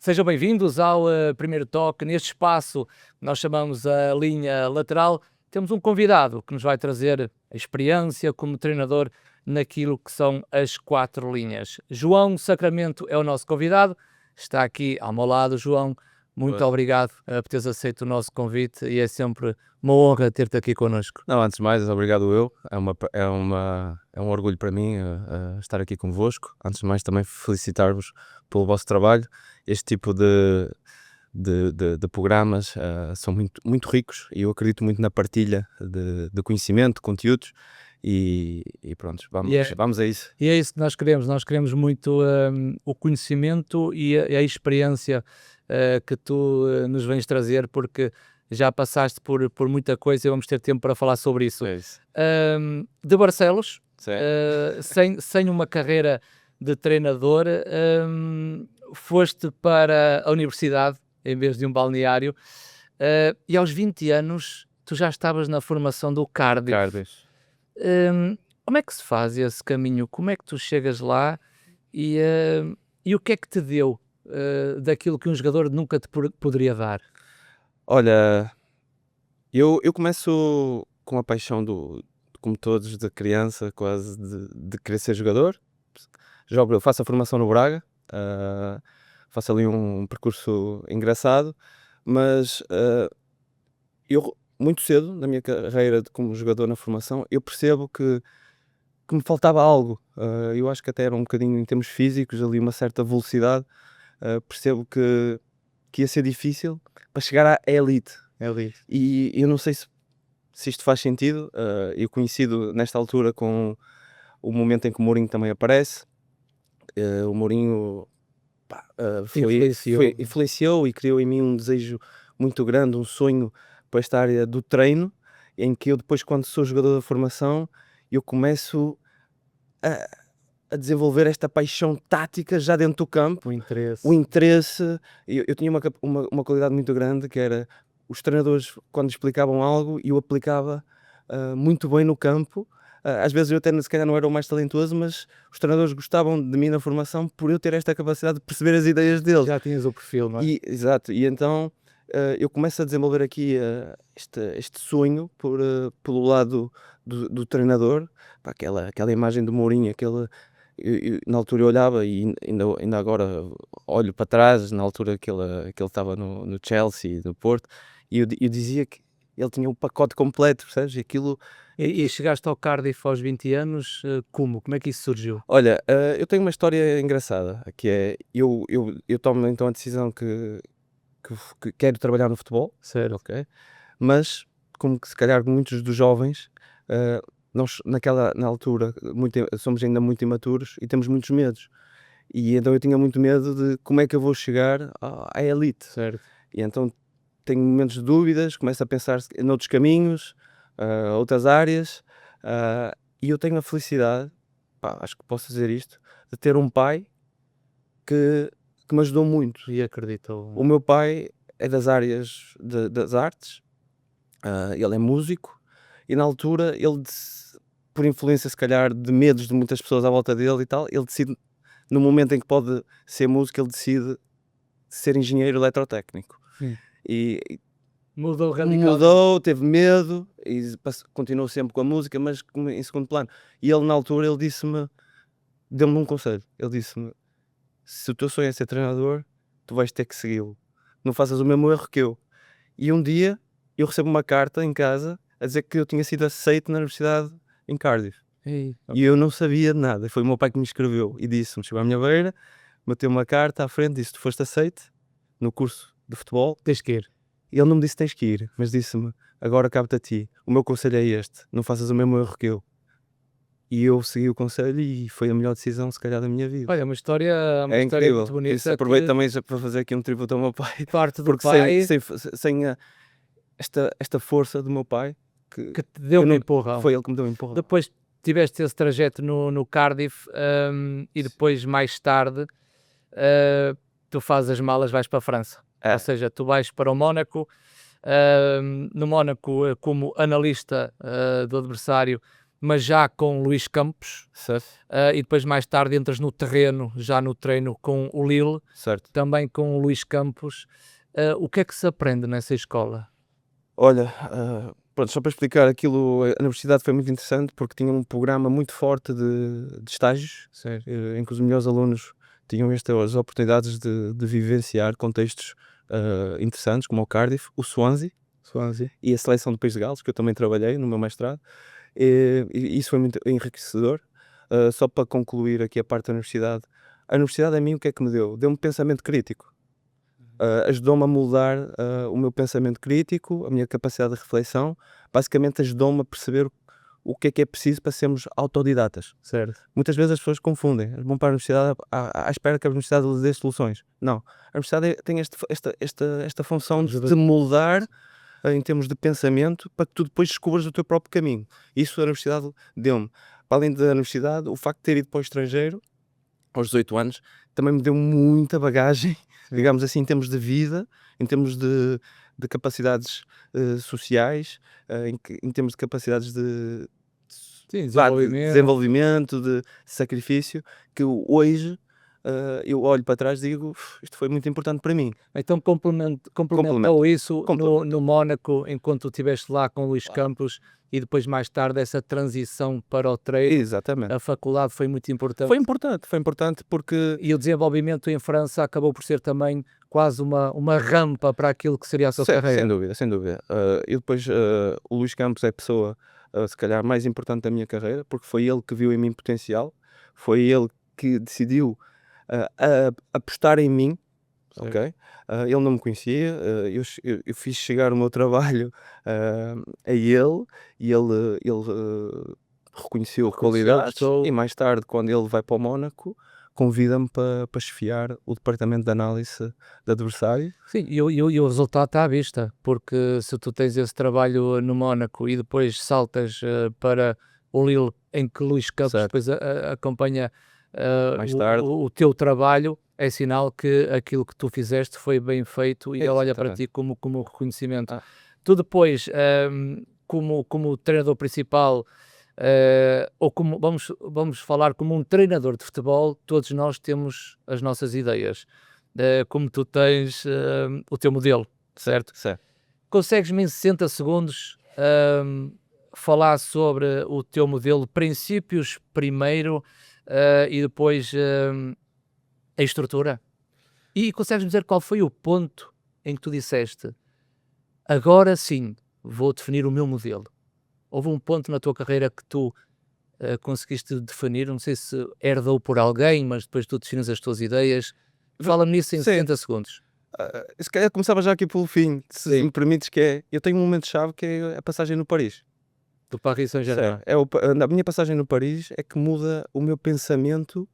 Sejam bem-vindos ao primeiro toque. Neste espaço, nós chamamos a linha lateral. Temos um convidado que nos vai trazer a experiência como treinador naquilo que são as 4 linhas. João Sacramento é o nosso convidado. Está aqui ao meu lado, João. Muito obrigado por teres aceito o nosso convite e é sempre uma honra ter-te aqui connosco. Não, antes de mais, obrigado eu. É um orgulho para mim estar aqui convosco. Antes de mais, também felicitar-vos pelo vosso trabalho. Este tipo de programas são muito ricos e eu acredito muito na partilha de conhecimento, de conteúdos e pronto, vamos a isso. E é isso que nós queremos muito o conhecimento e a experiência que tu nos vens trazer, porque já passaste por muita coisa e vamos ter tempo para falar sobre isso. É isso. De Barcelos, sem uma carreira de treinador, foste para a universidade em vez de um balneário, e aos 20 anos tu já estavas na formação do Cardiff. Como é que se faz esse caminho? Como é que tu chegas lá e o que é que te deu daquilo que um jogador nunca te poderia dar? Olha, eu começo com a paixão como todos, de criança, quase de querer ser jogador. Eu faço a formação no Braga, faço ali um percurso engraçado, mas eu muito cedo na minha carreira como jogador na formação, eu percebo que me faltava algo. Eu acho que até era um bocadinho em termos físicos, ali uma certa velocidade. Percebo que ia ser difícil para chegar à elite. E eu não sei se isto faz sentido. Eu conhecido nesta altura com o momento em que o Mourinho também aparece. O Mourinho influenciou e criou em mim um desejo muito grande, um sonho para esta área do treino, em que eu depois, quando sou jogador da formação, eu começo a desenvolver esta paixão tática já dentro do campo. O interesse. Eu tinha uma qualidade muito grande, que era os treinadores, quando explicavam algo, eu aplicava muito bem no campo. Às vezes eu até se calhar não era o mais talentoso, mas os treinadores gostavam de mim na formação por eu ter esta capacidade de perceber as ideias deles. Já tinhas o perfil, não é? Exato, e então eu começo a desenvolver aqui este sonho pelo lado do treinador. Aquela imagem do Mourinho, na altura eu olhava e ainda agora olho para trás, na altura que ele estava no Chelsea, no Porto, e eu dizia que ele tinha um pacote completo, percebes? E chegaste ao Cardiff aos 20 anos, como é que isso surgiu? Olha, eu tenho uma história engraçada, que é, eu tomo então a decisão que quero trabalhar no futebol, Certo. ok? Mas, como que se calhar muitos dos jovens, nós na altura somos ainda muito imaturos e temos muitos medos. E então eu tinha muito medo de como é que eu vou chegar à elite. Certo. E então tenho momentos de dúvidas, começo a pensar noutros caminhos, outras áreas, e eu tenho a felicidade, acho que posso dizer isto, de ter um pai que me ajudou muito. E acreditou. O meu pai é das áreas das artes, ele é músico, e na altura ele, por influência se calhar de medos de muitas pessoas à volta dele e tal, ele decide, no momento em que pode ser músico, ele decide ser engenheiro eletrotécnico. E Mudou radicalmente. mudou, teve medo e continuou sempre com a música, mas em segundo plano. E ele na altura deu-me um conselho. Ele disse-me: se o teu sonho é ser treinador, tu vais ter que segui-lo. Não faças o mesmo erro que eu. E um dia eu recebo uma carta em casa a dizer que eu tinha sido aceito na universidade em Cardiff. E eu não sabia de nada. Foi o meu pai que me escreveu e disse-me, chegou à minha beira, meteu uma carta à frente, disse: tu foste aceito no curso de futebol, Tens que ir. E ele não me disse tens que ir, mas disse-me: agora cabe-te a ti, o meu conselho é este, não faças o mesmo erro que eu. E eu segui o conselho e foi a melhor decisão se calhar da minha vida. Olha, uma história incrível. muito bonita. Isso, aproveito também para fazer aqui um tributo ao meu pai, Parte do porque pai sem esta força do meu pai, que te deu um empurrão. Foi ele que me deu um empurrão. Depois tiveste esse trajeto no Cardiff, e depois mais tarde tu fazes as malas, vais para a França. Ou seja, tu vais para o Mónaco, no Mónaco como analista do adversário, mas já com Luís Campos, Certo, e depois mais tarde entras no terreno, já no treino com o Lille, certo. também com o Luís Campos. O que é que se aprende nessa escola? Olha, pronto, só para explicar aquilo, a universidade foi muito interessante porque tinha um programa muito forte de estágios, Certo. em que os melhores alunos tinham estas oportunidades de vivenciar contextos interessantes, como o Cardiff, o Swansea Swansea. e a seleção do País de Gales, que eu também trabalhei no meu mestrado, e isso foi muito enriquecedor. Só para concluir aqui a parte da universidade, a universidade a mim o que é que me deu? Deu-me pensamento crítico. Ajudou-me a moldar o meu pensamento crítico, a minha capacidade de reflexão, basicamente ajudou-me a perceber o que é preciso para sermos autodidatas. Certo. Muitas vezes as pessoas confundem, vão para a universidade à espera que a universidade lhes dê soluções. Não, a universidade tem esta função de moldar em termos de pensamento para que tu depois descubras o teu próprio caminho. Isso a universidade deu-me. Para além da universidade, o facto de ter ido para o estrangeiro aos 18 anos também me deu muita bagagem, digamos assim, em termos de vida, em termos de capacidades sociais, em termos de capacidades de Sim, de desenvolvimento. desenvolvimento, de sacrifício, que hoje eu olho para trás e digo: Isto foi muito importante para mim." Então complementou Complemento. isso Complemento. no Mónaco, enquanto tu estiveste lá com o Luís Campos, e depois mais tarde essa transição para o treino, Exatamente. a faculdade foi muito importante. Foi importante porque E o desenvolvimento em França acabou por ser também quase uma rampa para aquilo que seria a sua carreira. sem dúvida, sem dúvida. Eu depois, o Luís Campos é a pessoa, se calhar, mais importante da minha carreira, porque foi ele que viu em mim potencial, foi ele que decidiu apostar em mim, Certo. ok? Ele não me conhecia, eu fiz chegar o meu trabalho a ele e ele reconheceu qualidades, gostou. e mais tarde, quando ele vai para o Mónaco, convida-me para chefiar o departamento de análise de adversário. Sim, e o resultado está à vista, porque se tu tens esse trabalho no Mónaco e depois saltas para o Lille, em que Luís Campos Certo. depois acompanha Mais tarde. o teu trabalho, é sinal que aquilo que tu fizeste foi bem feito e ele olha para Exatamente. ti como reconhecimento. Ah. Tu depois, como treinador principal, ou como vamos falar como um treinador de futebol, todos nós temos as nossas ideias. Como tu tens o teu modelo, certo? Certo. Consegues-me em 60 segundos falar sobre o teu modelo, princípios primeiro e depois a estrutura? E consegues-me dizer qual foi o ponto em que tu disseste agora sim vou definir o meu modelo? Houve um ponto na tua carreira que tu conseguiste definir, não sei se herdou por alguém, mas depois tu defines as tuas ideias. Fala-me nisso em Sim. 60 segundos. Se calhar começava já aqui pelo fim, se Sim. me permites, que eu tenho um momento-chave que é a passagem no Paris. Do Paris Saint-Germain. Certo. A minha passagem no Paris é que muda o meu pensamento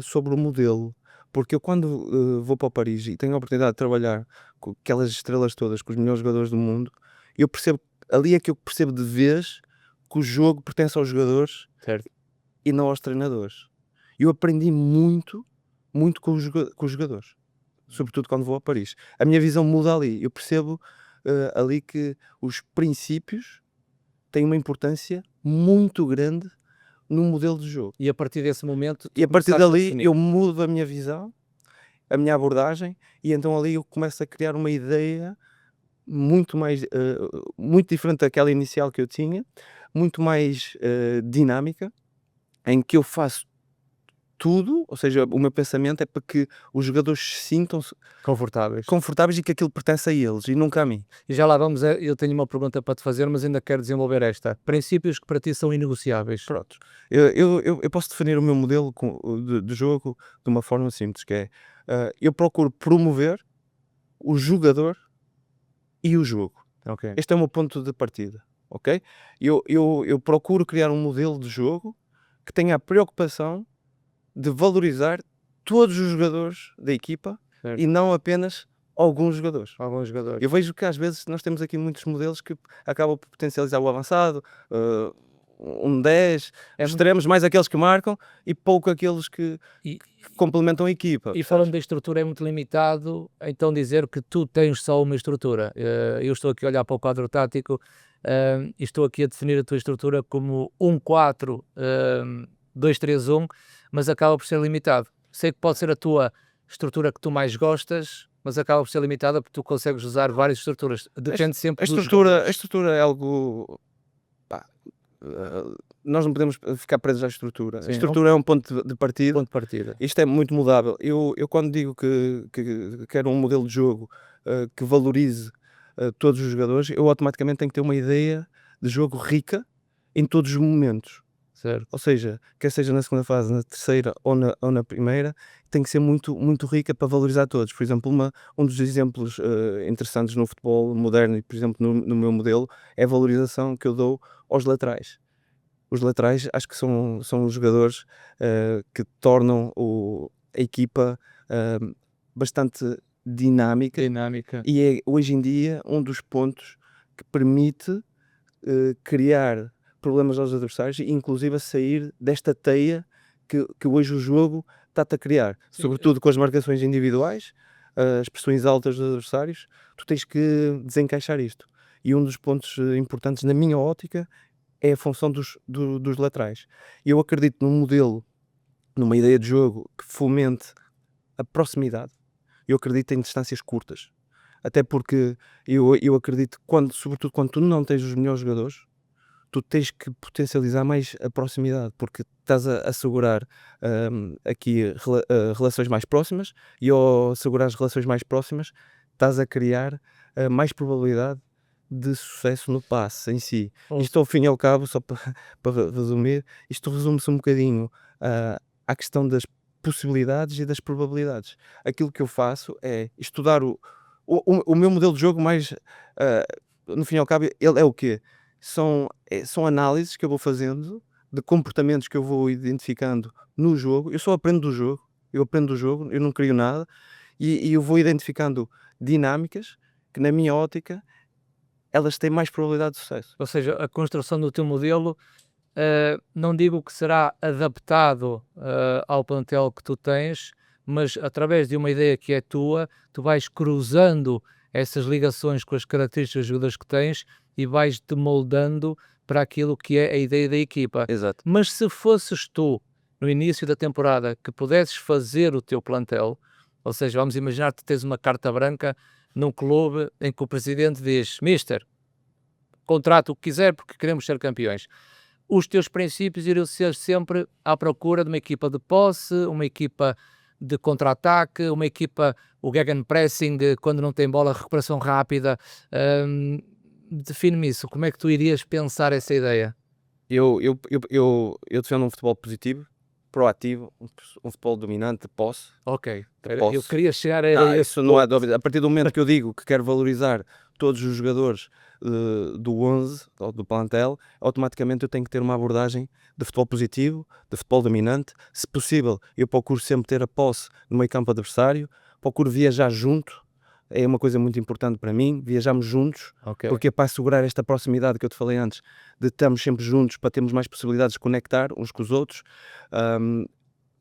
sobre o modelo. Porque eu quando vou para o Paris e tenho a oportunidade de trabalhar com aquelas estrelas todas, com os melhores jogadores do mundo, eu percebo, ali é que eu percebo de vez que o jogo pertence aos jogadores Certo. e não aos treinadores. Eu aprendi muito, muito com os jogadores, sobretudo quando vou a Paris. A minha visão muda ali. Eu percebo ali que os princípios têm uma importância muito grande no modelo de jogo. E a partir desse momento, E a partir começaste a dali definir. eu mudo a minha visão, a minha abordagem, e então ali eu começo a criar uma ideia muito mais, muito diferente daquela inicial que eu tinha, muito mais dinâmica, em que eu faço tudo, ou seja, o meu pensamento é para que os jogadores se sintam-se Confortáveis. confortáveis e que aquilo pertence a eles e nunca a mim. E já lá vamos, eu tenho uma pergunta para te fazer, mas ainda quero desenvolver esta. Princípios que para ti são inegociáveis. Prontos. Eu posso definir o meu modelo de jogo de uma forma simples, que é, eu procuro promover o jogador e o jogo. Ok. Este é o meu ponto de partida, ok? Eu procuro criar um modelo de jogo que tenha a preocupação de valorizar todos os jogadores da equipa Certo. e não apenas alguns jogadores. Alguns jogadores. Eu vejo que às vezes nós temos aqui muitos modelos que acabam por potencializar o avançado, um 10, É extremos mais aqueles que marcam e pouco aqueles que E, complementam a equipa. e falando da estrutura, é muito limitado, então dizer que tu tens só uma estrutura. Eu estou aqui a olhar para o quadro tático e estou aqui a definir a tua estrutura como 1-4, 2-3-1, mas acaba por ser limitado. Sei que pode ser a tua estrutura que tu mais gostas, mas acaba por ser limitada porque tu consegues usar várias estruturas. Depende sempre dos A jogadores. estrutura é algo. Pá, nós não podemos ficar presos à estrutura. Sim, A estrutura é um ponto de partida. ponto de partida. Isto é muito mudável. Eu quando digo que quero um modelo de jogo que valorize todos os jogadores, eu automaticamente tenho que ter uma ideia de jogo rica em todos os momentos. Certo. Ou seja, quer seja na segunda fase, na terceira ou na primeira, tem que ser muito, muito rica para valorizar todos. Por exemplo, um dos exemplos interessantes no futebol moderno e, por exemplo, no meu modelo, é a valorização que eu dou aos laterais. Os laterais acho que são os jogadores que tornam a equipa bastante dinâmica e é hoje em dia um dos pontos que permite criar problemas aos adversários e inclusive a sair desta teia que hoje o jogo está-te a criar. Sim. Sobretudo com as marcações individuais, as pressões altas dos adversários, tu tens que desencaixar isto. E um dos pontos importantes na minha ótica é a função dos laterais. Eu acredito num modelo, numa ideia de jogo que fomente a proximidade. Eu acredito em distâncias curtas. Até porque eu acredito que, sobretudo quando tu não tens os melhores jogadores, tu tens que potencializar mais a proximidade, porque estás a assegurar aqui relações mais próximas e ao assegurar as relações mais próximas, estás a criar mais probabilidade de sucesso no passe em si. Isto ao fim e ao cabo, só para resumir, isto resume-se um bocadinho à questão das possibilidades e das probabilidades. Aquilo que eu faço é estudar o meu modelo de jogo mais, no fim e ao cabo, ele é o quê? São análises que eu vou fazendo de comportamentos que eu vou identificando no jogo. Eu só aprendo do jogo, eu não crio nada e eu vou identificando dinâmicas que na minha ótica elas têm mais probabilidade de sucesso. Ou seja, a construção do teu modelo, não digo que será adaptado ao plantel que tu tens, mas através de uma ideia que é tua, tu vais cruzando essas ligações com as características dos jogadores que tens e vais-te moldando para aquilo que é a ideia da equipa. Exato. Mas se fosses tu, no início da temporada, que pudesses fazer o teu plantel, ou seja, vamos imaginar que tens uma carta branca num clube em que o presidente diz: Mister, contrata o que quiser porque queremos ser campeões. Os teus princípios iriam ser sempre à procura de uma equipa de posse, uma equipa de contra-ataque, uma equipa, o gegenpressing, quando não tem bola, recuperação rápida. Define-me isso, como é que tu irias pensar essa ideia? Eu defendo um futebol positivo, proativo, um futebol dominante, de posse. Ok, De eu posse. queria chegar a esse Isso não há ponto. dúvida. A partir do momento que eu digo que quero valorizar todos os jogadores do 11 ou do plantel, automaticamente eu tenho que ter uma abordagem de futebol positivo, de futebol dominante. Se possível, eu procuro sempre ter a posse no meio campo adversário, procuro viajar junto. É uma coisa muito importante para mim, viajamos juntos, Ok. porque é para assegurar esta proximidade que eu te falei antes, de estarmos sempre juntos para termos mais possibilidades de conectar uns com os outros.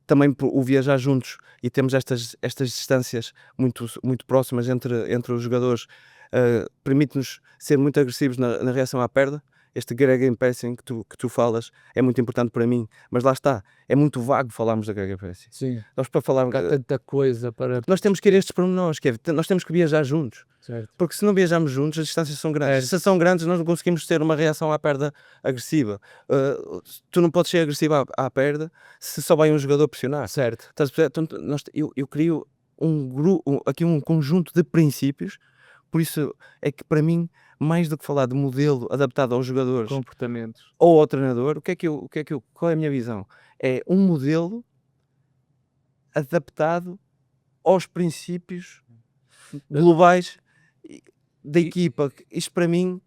Também o viajar juntos e temos estas distâncias muito próximas entre os jogadores, permite-nos ser muito agressivos na reação à perda. Este gegenpressing que tu falas é muito importante para mim, mas lá está, é muito vago falarmos da gegenpressing. Sim, Nós para falar, há tanta coisa para... nós temos que ir a estes pormenores, que é, nós temos que viajar juntos. Certo. Porque se não viajarmos juntos, as distâncias são grandes. Se são grandes, nós não conseguimos ter uma reação à perda agressiva. Tu não podes ser agressivo à perda se só vai um jogador pressionar. Certo. Estás a perceber? Então, eu crio aqui um conjunto de princípios, por isso é que para mim, mais do que falar de modelo adaptado aos jogadores Comportamentos. ou ao treinador, qual é a minha visão? É um modelo adaptado aos princípios globais da equipa. Isto para mim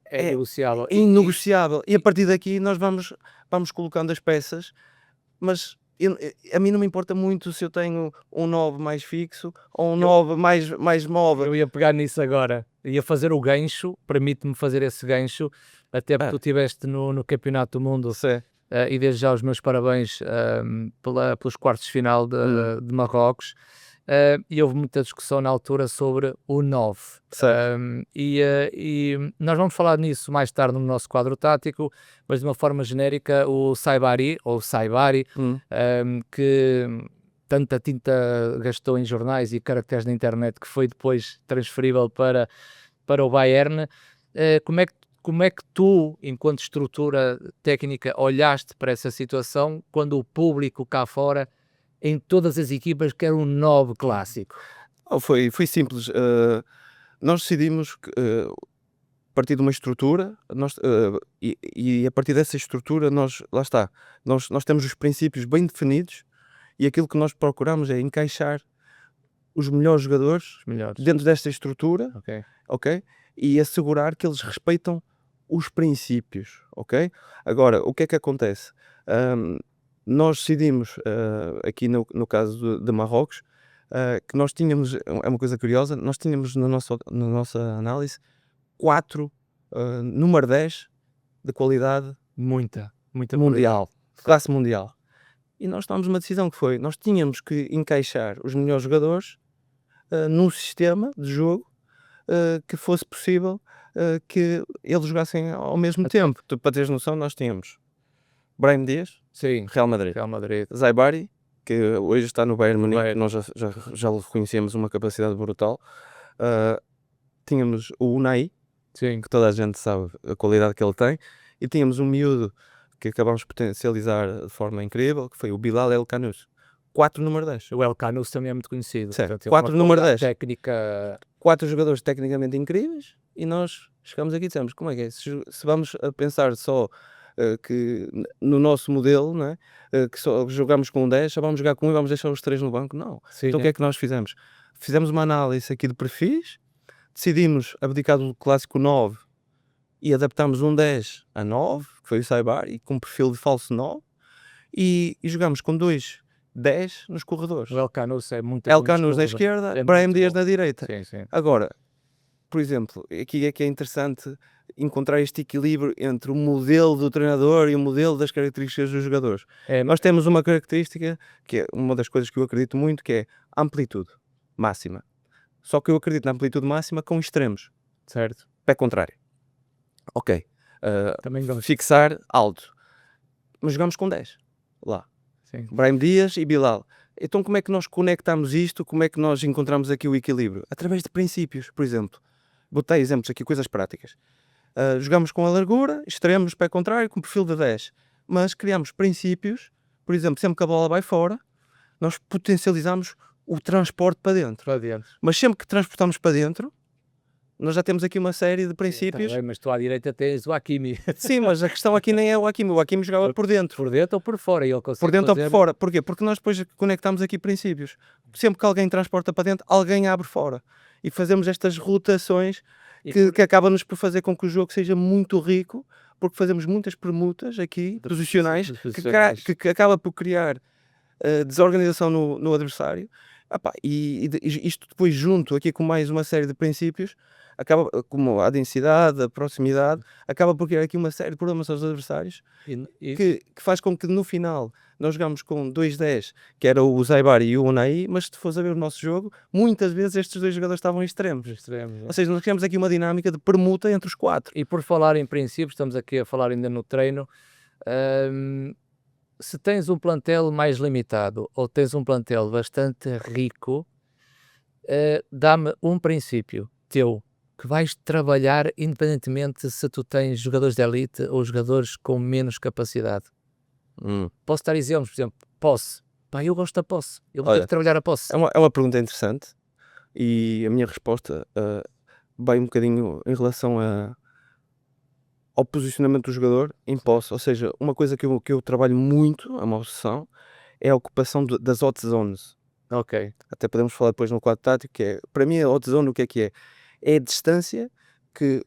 É negociável. inegociável. E a partir daqui nós vamos colocando as peças, mas a mim não me importa muito se eu tenho um 9 mais fixo ou um 9 mais móvel. Eu ia pegar nisso agora, ia fazer o gancho, permite-me fazer esse gancho, até porque tu estiveste no Campeonato do Mundo e desde já os meus parabéns pelos quartos de final de Marrocos, e houve muita discussão na altura sobre o 9. Certo. E nós vamos falar nisso mais tarde no nosso quadro tático, mas de uma forma genérica, o Saibari, ou Saibari, que tanta tinta gastou em jornais e caracteres na internet que foi depois transferível para o Bayern, como é que tu, enquanto estrutura técnica, olhaste para essa situação quando o público cá fora, em todas as equipas, quer um 9 clássico? Foi simples. Nós decidimos que, a partir de uma estrutura, e a partir dessa estrutura, lá está, nós temos os princípios bem definidos e aquilo que nós procuramos é encaixar os melhores jogadores Os melhores. dentro desta estrutura, Ok. ok? E assegurar que eles respeitam os princípios, ok? Agora, o que é que acontece? Nós decidimos, aqui no caso de Marrocos, que nós tínhamos, é uma coisa curiosa, nós tínhamos na nossa análise 4 número 10 de qualidade Muita mundial, classe mundial. E nós tomámos uma decisão que foi, nós tínhamos que encaixar os melhores jogadores num sistema de jogo que fosse possível que eles jogassem ao mesmo tempo. Para teres noção, nós tínhamos Brahim Dias, Sim, Real Madrid, Real Madrid. Zaibari, que hoje está no Bayern Munique, Bayern. nós já reconhecemos uma capacidade brutal. Tínhamos o Unai, Sim. que toda a gente sabe a qualidade que ele tem, e tínhamos um miúdo que acabamos de potencializar de forma incrível, que foi o Bilal El Kanous. 4 número 10. O El Canus também é muito conhecido. Certo. Portanto, ele 4 tem uma número qualidade 10. técnica. 4 jogadores tecnicamente incríveis e nós chegamos aqui e dissemos, como é que é? Se vamos a pensar só que no nosso modelo, não é? Que só jogamos com 10, só vamos jogar com 1 e vamos deixar os 3 no banco? Não. Sim, Então o que é que nós fizemos? Fizemos uma análise aqui de perfis, decidimos abdicar do clássico 9 e adaptámos um 10 a 9, que foi o Saibari, com perfil de falso 9, e jogamos com 2 10 nos corredores. O El Canus é muito El Kanous na esquerda, é Brahim muito Dias bom. na direita. Sim, sim. Agora, por exemplo, aqui é que é interessante encontrar este equilíbrio entre o modelo do treinador e o modelo das características dos jogadores. Nós temos uma característica que é uma das coisas que eu acredito muito, que é amplitude máxima. Só que eu acredito na amplitude máxima com extremos. Certo. Pé contrário. Ok. Também gosto. Fixar alto. Mas jogamos com 10. Lá. Sim. Brahim Dias e Bilal. Então como é que nós conectamos isto? Como é que nós encontramos aqui o equilíbrio? Através de princípios, por exemplo. Botei exemplos aqui, coisas práticas. Jogamos com a largura, extremos, pé contrário, com perfil de 10. Mas criamos princípios, por exemplo, sempre que a bola vai fora, nós potencializamos o transporte para dentro. Para dentro. Mas sempre que transportamos para dentro, nós já temos aqui uma série de princípios. Tá bem, mas tu à direita tens o Hakimi. Sim, mas a questão aqui nem é o Hakimi. O Hakimi jogava por dentro. Por dentro ou por fora? E ele consegue Por dentro ou fazer... por fora. Porquê? Porque nós depois conectamos aqui princípios. Sempre que alguém transporta para dentro, alguém abre fora. E fazemos estas rotações que acaba-nos por fazer com que o jogo seja muito rico, porque fazemos muitas permutas aqui, posicionais, que acaba por criar desorganização no adversário. E isto depois junto aqui com mais uma série de princípios, acaba, como a densidade, a proximidade, acaba por criar aqui uma série de problemas aos adversários, que faz com que no final nós jogamos com 2-10, que era o Zaibari e o Unai, mas se tu fores a ver o nosso jogo, muitas vezes estes dois jogadores estavam em extremos. Ou seja, nós criamos aqui uma dinâmica de permuta entre os 4. E por falar em princípios, estamos aqui a falar ainda no treino, se tens um plantel mais limitado ou tens um plantel bastante rico, dá-me um princípio teu que vais trabalhar independentemente se tu tens jogadores de elite ou jogadores com menos capacidade. Posso dar exemplos, por exemplo, posse. Pá, eu gosto da posse. Eu vou ter que trabalhar a posse. É uma pergunta interessante e a minha resposta vai um bocadinho em relação ao posicionamento do jogador em posse. Ou seja, uma coisa que eu trabalho muito, é uma obsessão, é a ocupação das hot zones. Ok. Até podemos falar depois no quadro tático, que é, para mim a hot zone o que é? É a distância que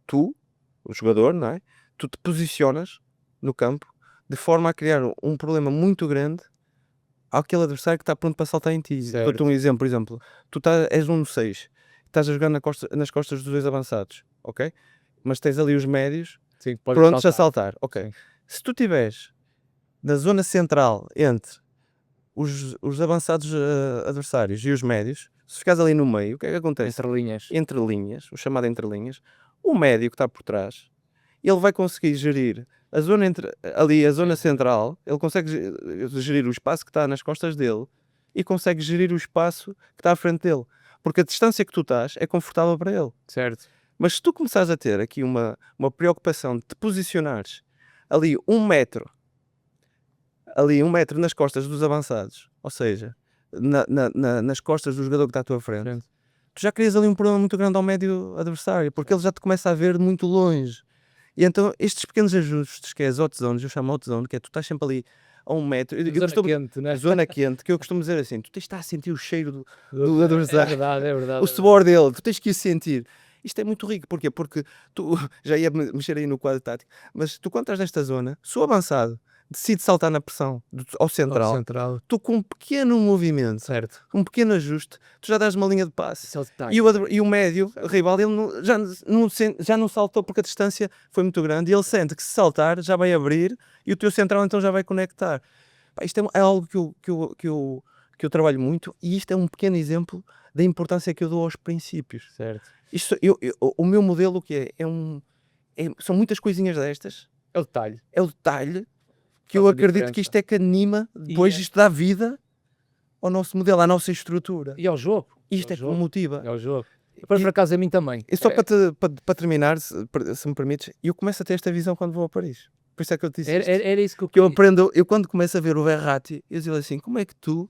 tu, o jogador, não é? Tu te posicionas no campo de forma a criar um problema muito grande àquele adversário que está pronto para saltar em ti. Dou-te um exemplo, por exemplo, tu és um 6, estás a jogar nas costas dos dois avançados, ok? Mas tens ali os médios prontos a saltar, ok? Se tu estiveres na zona central entre os avançados adversários e os médios, se ficares ali no meio, o que é que acontece? Entre linhas. Entre linhas, o chamado entre linhas, o médio que está por trás, ele vai conseguir gerir a zona ali, a zona central, ele consegue gerir o espaço que está nas costas dele e consegue gerir o espaço que está à frente dele. Porque a distância que tu estás é confortável para ele. Certo. Mas se tu começares a ter aqui uma preocupação de te posicionares ali 1 metro nas costas dos avançados, ou seja, nas costas do jogador que está à tua frente, Certo. tu já crias ali um problema muito grande ao médio adversário, porque ele já te começa a ver muito longe. E então estes pequenos ajustes, que é as hot zones, eu chamo hot zone, que é tu estás sempre ali a 1 metro. Zona quente, né? Zona quente, que eu costumo dizer assim, tu tens de estar a sentir o cheiro do É adversário, verdade, é verdade. o suor dele, tu tens que o sentir. Isto é muito rico, porquê? Porque tu, já ia mexer aí no quadro tático, mas tu quando estás nesta zona, se o avançado decide saltar na pressão ao central, Central. tu com um pequeno movimento, Certo. um pequeno ajuste, tu já dás uma linha de passe. Esse é o detalhe. E o médio, o rival, ele já não saltou porque a distância foi muito grande e ele sente que se saltar já vai abrir e o teu central então já vai conectar. Pá, isto é algo que eu trabalho muito e isto é um pequeno exemplo da importância que eu dou aos princípios. Certo. Isto, o meu modelo o que são muitas coisinhas destas, É o detalhe. é o detalhe que eu Faz a acredito diferença. que isto é que anima, depois isto dá vida ao nosso modelo, à nossa estrutura. E ao jogo. Isto é que me motiva. É o jogo. Depois, por acaso, a mim também. E só para terminar, se me permites, eu começo a ter esta visão quando vou a Paris. Por isso é que eu te disse isto. Era isso que eu Que eu aprendo, eu quando começo a ver o Verratti, eu digo assim, como é que tu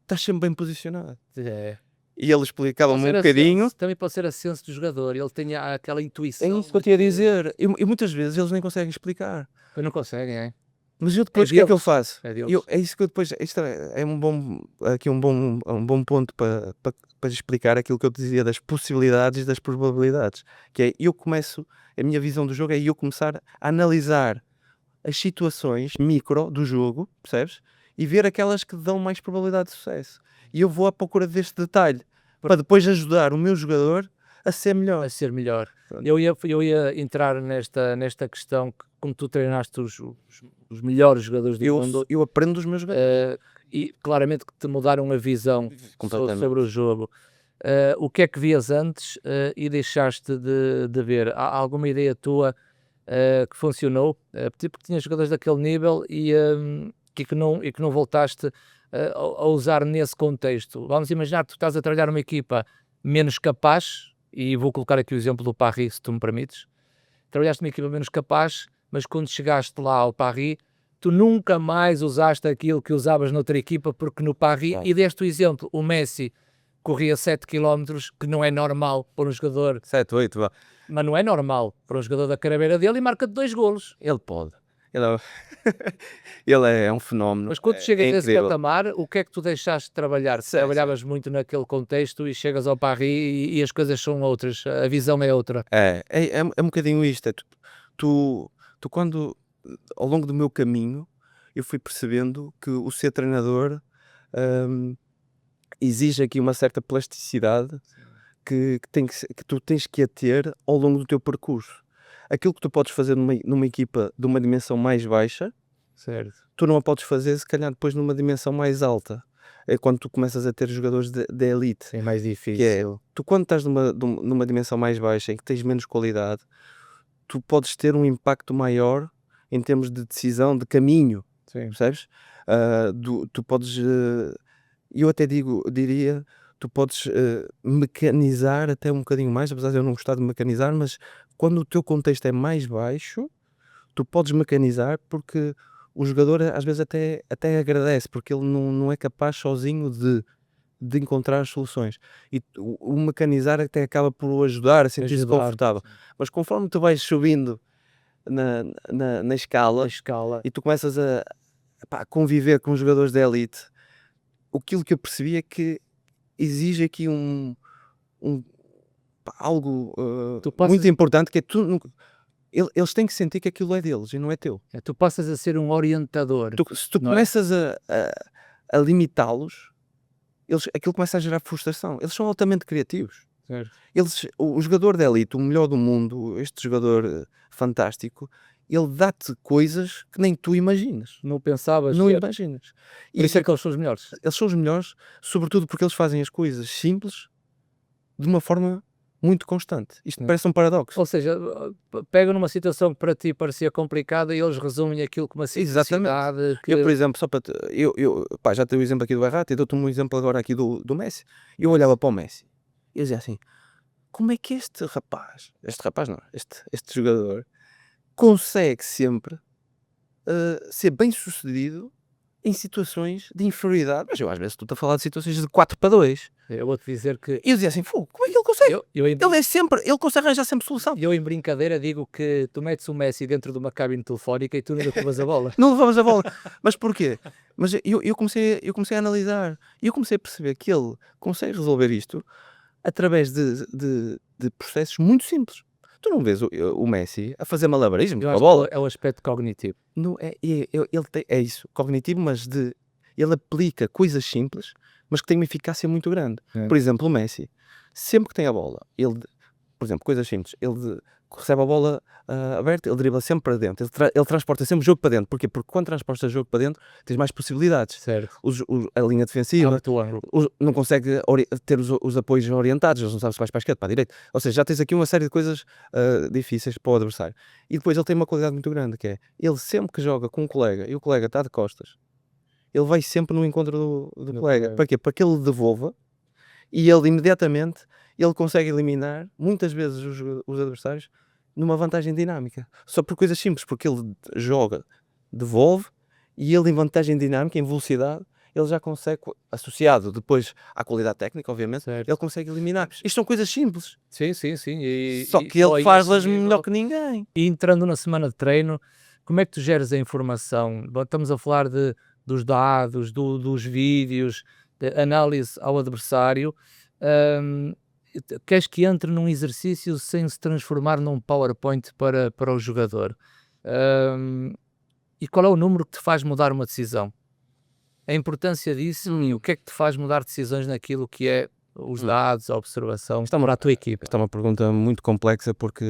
estás sempre bem posicionado? É. E ele explicava-me Pode um ser a bocadinho. sense, também pode ser a sense do jogador. Ele tem aquela É intuição. isso que eu te ia dizer. E muitas vezes eles nem conseguem explicar. Mas não conseguem, é? Mas eu depois, É o que é que eu deles. faço? É deles. É isso que eu depois, isto é um bom ponto para explicar aquilo que eu te dizia das possibilidades e das probabilidades. Que é, a minha visão do jogo é eu começar a analisar as situações micro do jogo, percebes? E ver aquelas que dão mais probabilidade de sucesso. E eu vou à procura deste detalhe, para depois ajudar o meu jogador a ser melhor. A ser melhor. Pronto. Eu ia entrar nesta questão que, como tu treinaste os melhores jogadores do mundo, Eu aprendo dos meus jogadores. e claramente que te mudaram a visão Completamente. sobre o jogo. O que é que vias antes e deixaste de ver? Há alguma ideia tua que funcionou? Tipo que tinhas jogadores daquele nível e que não voltaste a usar nesse contexto. Vamos imaginar que tu estás a trabalhar uma equipa menos capaz, e vou colocar aqui o exemplo do Paris, se tu me permites. Trabalhaste numa equipa menos capaz, mas quando chegaste lá ao Paris, tu nunca mais usaste aquilo que usavas noutra equipa, porque no Paris, e deste o exemplo, o Messi corria 7 km, que não é normal para um jogador, 7, 8, vá. mas não é normal para um jogador da carabeira dele, e marca-te 2 golos. Ele pode. Ele é um fenómeno. Mas quando chegas a esse incrível. patamar, o que é que tu deixaste de trabalhar? Sim, Trabalhavas muito naquele contexto e chegas ao Paris e as coisas são outras, a visão é outra. É um bocadinho isto. Tu quando, ao longo do meu caminho, eu fui percebendo que o ser treinador exige aqui uma certa plasticidade que tu tens que a ter ao longo do teu percurso. Aquilo que tu podes fazer numa equipa de uma dimensão mais baixa, Certo. tu não a podes fazer se calhar depois numa dimensão mais alta. É quando tu começas a ter jogadores de elite. É mais Que é, difícil. tu quando estás numa dimensão mais baixa em que tens menos qualidade, tu podes ter um impacto maior em termos de decisão, de caminho, Sim. percebes? Tu podes, eu até diria, tu podes mecanizar até um bocadinho mais, apesar de eu não gostar de mecanizar, mas quando o teu contexto é mais baixo, tu podes mecanizar porque o jogador às vezes até agradece, porque ele não é capaz sozinho de encontrar as soluções. E o mecanizar até acaba por o ajudar a sentir-se Ajudar, confortável. Mas conforme tu vais subindo na escala A escala. e tu começas a conviver com jogadores de elite, aquilo que eu percebi é que exige aqui algo Tu passas- muito importante, que é eles têm que sentir que aquilo é deles e não é teu. Tu passas a ser um orientador. Se tu Não é? começas a limitá-los, aquilo começa a gerar frustração. Eles são altamente criativos. Certo. O jogador de elite, o melhor do mundo, este jogador fantástico, ele dá-te coisas que nem tu imaginas. Não pensavas Não ter. imaginas. Por isso é que eles são os melhores. Eles são os melhores, sobretudo porque eles fazem as coisas simples de uma forma muito constante. Isto parece um paradoxo. Ou seja, pegam numa situação que para ti parecia complicada e eles resumem aquilo com uma simplicidade que... Eu, por exemplo, só para pá, já tenho o exemplo aqui do Verratti e dou-te um exemplo agora aqui do Messi. Eu olhava para o Messi e eu dizia assim: como é que este rapaz não, este jogador consegue sempre ser bem sucedido em situações de inferioridade? Mas eu às vezes estou a falar de situações de 4-2. Eu vou-te dizer que... E eu dizia assim: como é que ele consegue? Ele consegue arranjar sempre solução. Eu em brincadeira digo que tu metes o Messi dentro de uma cabine telefónica e tu não levas a bola. Não levamos a bola. Mas porquê? Mas eu comecei a analisar e eu comecei a perceber que ele consegue resolver isto através de processos muito simples. Tu não vês o Messi a fazer malabarismo com Eu a acho bola. que é o aspecto cognitivo. Não, é isso, cognitivo, mas ele aplica coisas simples, mas que têm uma eficácia muito grande. É. Por exemplo, o Messi, sempre que tem a bola, por exemplo, coisas simples, ele recebe a bola aberta, ele dribla sempre para dentro, ele transporta sempre o jogo para dentro. Porquê? Porque quando transportas o jogo para dentro, tens mais possibilidades. Certo. A linha defensiva Abre-te o ângulo. não consegue ter os apoios orientados, eles não sabem se vais para a esquerda, para a direita. Ou seja, já tens aqui uma série de coisas difíceis para o adversário. E depois ele tem uma qualidade muito grande, que é, ele sempre que joga com um colega e o colega está de costas, ele vai sempre no encontro do colega. Para quê? Para que ele devolva e ele imediatamente ele consegue eliminar muitas vezes os adversários numa vantagem dinâmica. Só por coisas simples, porque ele joga, devolve e ele em vantagem dinâmica, em velocidade, ele já consegue, associado depois à qualidade técnica, obviamente, Certo. ele consegue eliminar. Isto são coisas simples. Sim. Só que ele faz-las melhor que ninguém. E entrando na semana de treino, como é que tu geres a informação? Bom, estamos a falar dos dados, dos vídeos, de análise ao adversário. Queres que entre num exercício sem se transformar num PowerPoint para o jogador? E qual é o número que te faz mudar uma decisão? A importância disso e o que é que te faz mudar decisões naquilo que é os dados, a observação para a tua equipa? Esta é uma pergunta muito complexa porque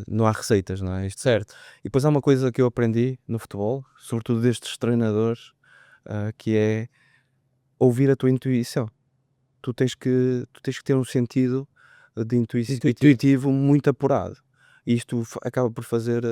não há receitas, não é? Isto, Certo. e depois há uma coisa que eu aprendi no futebol, sobretudo destes treinadores, que é ouvir a tua intuição. Tu tens que ter um sentido de intuitivo muito apurado. E isto acaba por fazer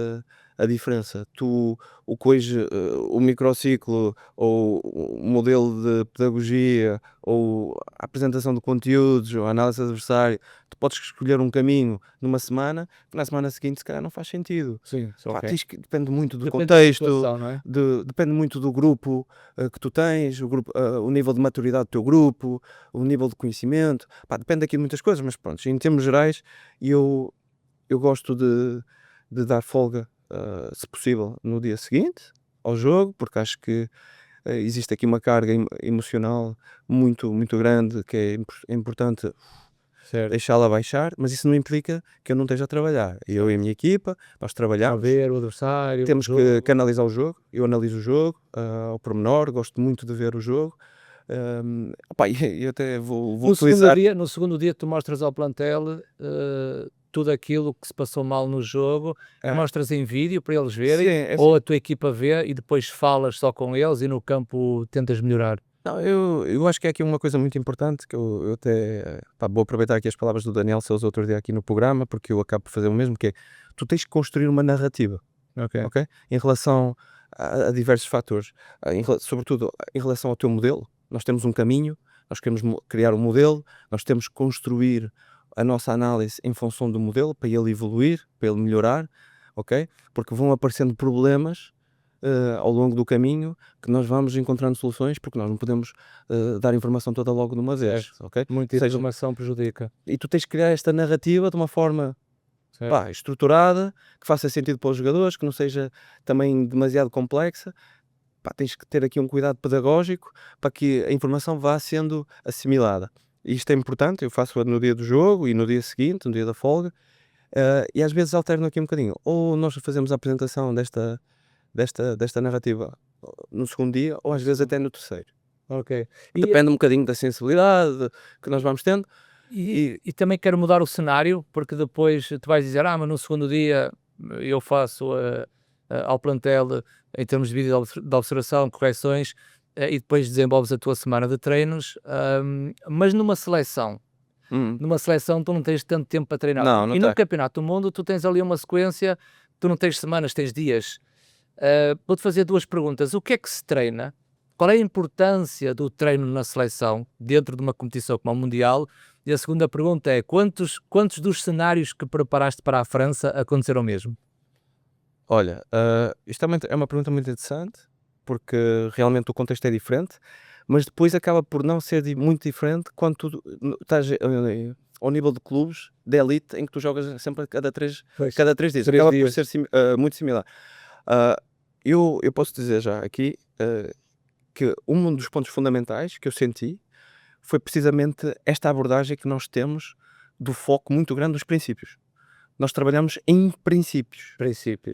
a diferença. O microciclo, ou o modelo de pedagogia, ou a apresentação de conteúdos, ou a análise do adversário, tu podes escolher um caminho numa semana, que na semana seguinte se calhar não faz sentido. Sim, Pá, ok. depende muito do Depende da contexto, situação, não é? depende muito do grupo que tu tens, o nível de maturidade do teu grupo, o nível de conhecimento. Pá, depende aqui de muitas coisas, mas pronto, em termos gerais, eu gosto de dar folga, se possível, no dia seguinte ao jogo, porque acho que existe aqui uma carga emocional muito, muito grande, que é importante Certo. deixá-la baixar, mas isso não implica que eu não esteja a trabalhar. Eu e a minha equipa, nós A trabalhamos, ver o adversário. temos que analisar o jogo. Eu analiso o jogo ao pormenor, gosto muito de ver o jogo. Opá, e até vou utilizar. No segundo dia tu mostras ao plantel tudo aquilo que se passou mal no jogo, mostras em vídeo para eles verem, Sim, ou a tua equipa vê e depois falas só com eles e no campo tentas melhorar. Não, eu acho que é aqui uma coisa muito importante que eu até vou aproveitar aqui as palavras do Daniel Sousa outro dia aqui no programa, porque eu acabo por fazer o mesmo, que é, tu tens que construir uma narrativa, ok? Em relação a diversos fatores, sobretudo em relação ao teu modelo. Nós temos um caminho, nós queremos criar um modelo, nós temos que construir a nossa análise em função do modelo, para ele evoluir, para ele melhorar, ok? Porque vão aparecendo problemas ao longo do caminho, que nós vamos encontrando soluções, porque nós não podemos dar a informação toda logo de uma vez, ok? Muita informação prejudica. E tu tens que criar esta narrativa de uma forma Certo. estruturada, que faça sentido para os jogadores, que não seja também demasiado complexa. Tens que ter aqui um cuidado pedagógico para que a informação vá sendo assimilada. E isto é importante, eu faço no dia do jogo e no dia seguinte, no dia da folga, e às vezes alterno aqui um bocadinho. Ou nós fazemos a apresentação desta narrativa no segundo dia, ou às vezes até no terceiro. Ok. Depende um bocadinho da sensibilidade que nós vamos tendo. E também quero mudar o cenário, porque depois tu vais dizer, mas no segundo dia eu faço ao plantel em termos de vídeo de observação, correções, e depois desenvolves a tua semana de treinos, mas numa seleção tu não tens tanto tempo para treinar. Não, não E no tem. Campeonato do Mundo tu tens ali uma sequência, tu não tens semanas, tens dias. Vou-te fazer 2 perguntas. O que é que se treina? Qual é a importância do treino na seleção dentro de uma competição como o Mundial? E a segunda pergunta é, quantos dos cenários que preparaste para a França aconteceram mesmo? Olha, isto é uma pergunta muito interessante, porque realmente o contexto é diferente, mas depois acaba por não ser muito diferente quando tu estás ao nível de clubes de elite em que tu jogas sempre a cada 3 dias. 3 Acaba por dias. ser muito similar. Eu posso dizer já aqui que um dos pontos fundamentais que eu senti foi precisamente esta abordagem que nós temos do foco muito grande dos princípios. Nós trabalhamos em princípios.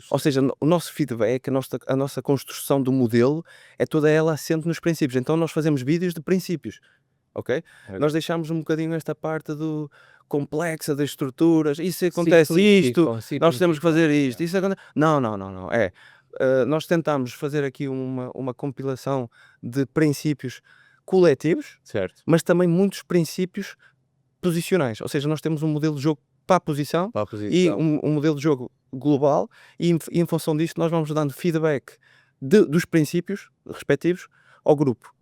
Ou seja, o nosso feedback, a nossa construção do modelo é toda ela assente nos princípios. Então nós fazemos vídeos de princípios, ok? Nós deixamos um bocadinho esta parte do complexa das estruturas. E se acontece isto, nós temos que fazer isto. Isso acontece... Não. Nós tentamos fazer aqui uma compilação de princípios coletivos, Certo. mas também muitos princípios posicionais. Ou seja, nós temos um modelo de jogo para a posição e um modelo de jogo global e em função disto nós vamos dando feedback dos princípios respectivos ao grupo.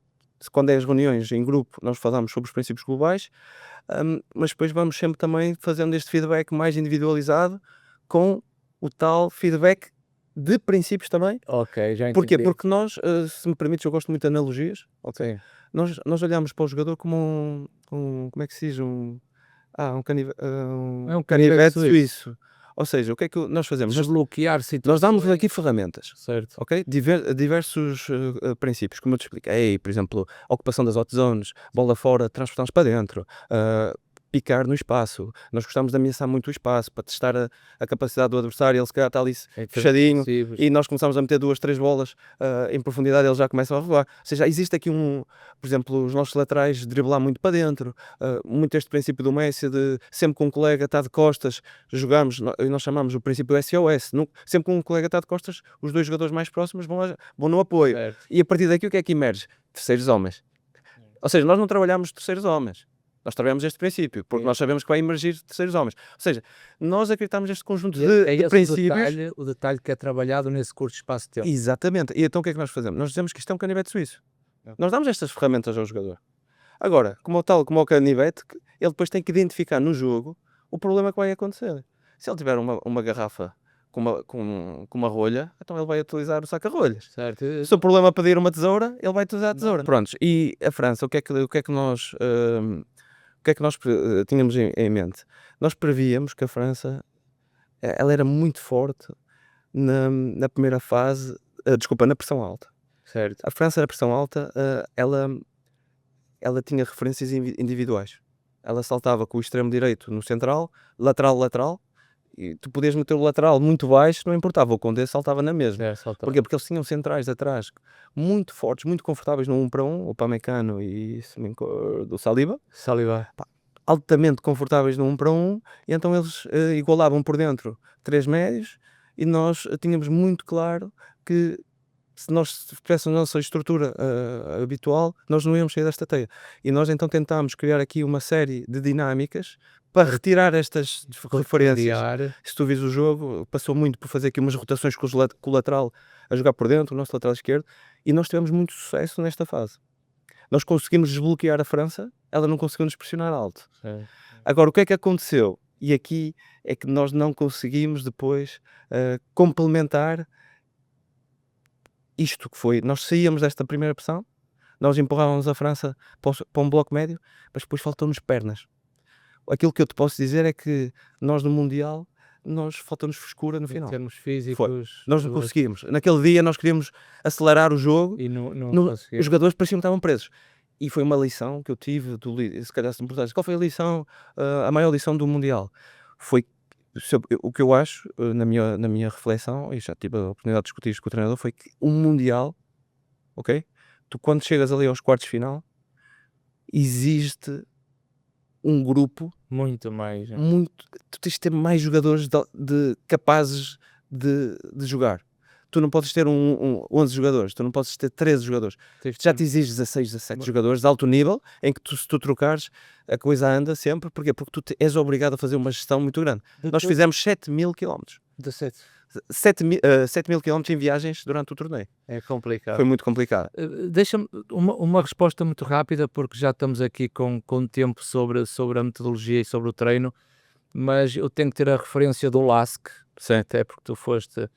Quando é as reuniões em grupo nós falamos sobre os princípios globais, mas depois vamos sempre também fazendo este feedback mais individualizado com o tal feedback de princípios também. Ok, já entendi. Porquê? Porque nós, se me permites, eu gosto muito de analogias, ok? Sim. Nós olhamos para o jogador como como é que se diz? Um um canivete suíço. Ou seja, o que é que nós fazemos? Desbloquear Nós situações. damos aqui ferramentas, Certo. ok? Diversos princípios, como eu te expliquei, por exemplo, ocupação das hot zones, bola fora, transportamos para dentro, picar no espaço. Nós gostamos de ameaçar muito o espaço para testar a capacidade do adversário. Ele se calhar está ali fechadinho e nós começamos a meter 2, 3 bolas em profundidade, ele já começa a revelar. Ou seja, existe aqui por exemplo, os nossos laterais driblar muito para dentro, muito este princípio do Messi de sempre que um colega está de costas, jogamos, nós chamamos o princípio SOS. Sempre que um colega está de costas, os 2 jogadores mais próximos vão no apoio. Certo. E a partir daqui o que é que emerge? Terceiros homens. Ou seja, nós não trabalhamos terceiros homens. Nós trabalhamos este princípio, porque nós sabemos que vai emergir terceiros homens. Ou seja, nós acreditamos neste conjunto de princípios. O detalhe que é trabalhado nesse curto espaço de tempo. Exatamente. E então o que é que nós fazemos? Nós dizemos que isto é um canivete suíço. Nós damos estas ferramentas ao jogador. Agora, como o canivete, ele depois tem que identificar no jogo o problema que vai acontecer. Se ele tiver uma garrafa com uma rolha, então ele vai utilizar o saca-rolhas. Certo. Se o problema é pedir uma tesoura, ele vai utilizar a tesoura. Prontos. E a França, o que é que nós tínhamos em mente? Nós prevíamos que a França ela era muito forte na primeira fase, na pressão alta. Certo. A França na pressão alta, ela tinha referências individuais. Ela saltava com o extremo direito no central, lateral, e tu podias meter o lateral muito baixo, não importava, o Condé saltava na mesma. Porquê? Porque eles tinham centrais atrás muito fortes, muito confortáveis no 1 para 1, o Pamecano e do Saliba, altamente confortáveis no 1 para 1, e então eles igualavam por dentro 3 médios, e nós tínhamos muito claro que se nós tivéssemos a nossa estrutura habitual, nós não íamos sair desta teia. E nós então tentámos criar aqui uma série de dinâmicas para retirar estas referências. Se tu vis o jogo, passou muito por fazer aqui umas rotações com o lateral a jogar por dentro, o nosso lateral esquerdo, e nós tivemos muito sucesso nesta fase. Nós conseguimos desbloquear a França, ela não conseguiu nos pressionar alto. Agora, o que é que aconteceu? E aqui é que nós não conseguimos depois complementar isto que foi. Nós saíamos desta primeira pressão, nós empurrávamos a França para um bloco médio, mas depois faltou-nos pernas. Aquilo que eu te posso dizer é que nós no Mundial, faltou-nos frescura no final. Em termos físicos. Nós não conseguimos. Naquele dia nós queríamos acelerar o jogo E não os jogadores pareciam que estavam presos. E foi uma lição que eu tive, se calhar se me perguntares, qual foi a lição, a maior lição do Mundial? Foi o que eu acho, na minha reflexão, e já tive a oportunidade de discutir isto com o treinador, foi que um Mundial, ok? Tu quando chegas ali aos quartos de final, existe um grupo muito mais. tu tens de ter mais jogadores capazes de jogar. tu não podes ter 11 jogadores, tu não podes ter 13 jogadores. Já te exige 16, 17 jogadores de alto nível, em que se tu trocares, a coisa anda sempre. Porquê? Porque tu és obrigado a fazer uma gestão muito grande. Nós fizemos 7.000 km. 7.000 km em viagens durante o torneio. É complicado. Foi muito complicado. Deixa-me uma resposta muito rápida, porque já estamos aqui com tempo sobre a metodologia e sobre o treino, mas eu tenho que ter a referência do LASK, até porque tu foste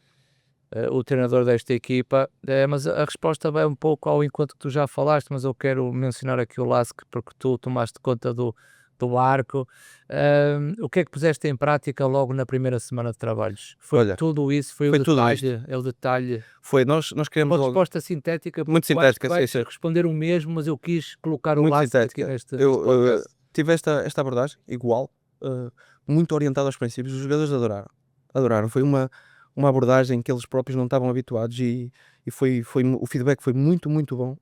o treinador desta equipa, mas a resposta vai um pouco ao encontro que tu já falaste, mas eu quero mencionar aqui o LASK porque tu tomaste conta do arco. O que é que puseste em prática logo na primeira semana de trabalhos? Foi Olha, tudo isso? Foi o foi tudo detalhe? É o detalhe? Foi, nós queremos Uma logo... resposta sintética, Muito porque eu acho que sintética, vais sim. responder o mesmo, mas eu quis colocar o Muito LASK aqui sintética. neste Eu podcast. tive esta abordagem igual, muito orientada aos princípios. Os jogadores adoraram. Foi uma abordagem que eles próprios não estavam habituados e o feedback foi muito, muito bom.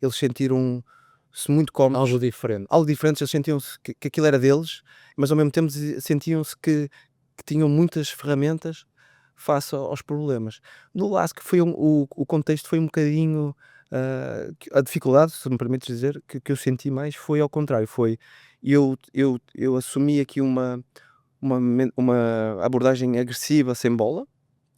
Eles sentiram-se muito cómodos. Algo diferente. Eles sentiam-se que aquilo era deles, mas ao mesmo tempo sentiam-se que tinham muitas ferramentas face aos problemas. No LASK o contexto foi um bocadinho... a dificuldade, se me permites dizer, que eu senti mais foi ao contrário. Eu assumi aqui uma abordagem agressiva sem bola,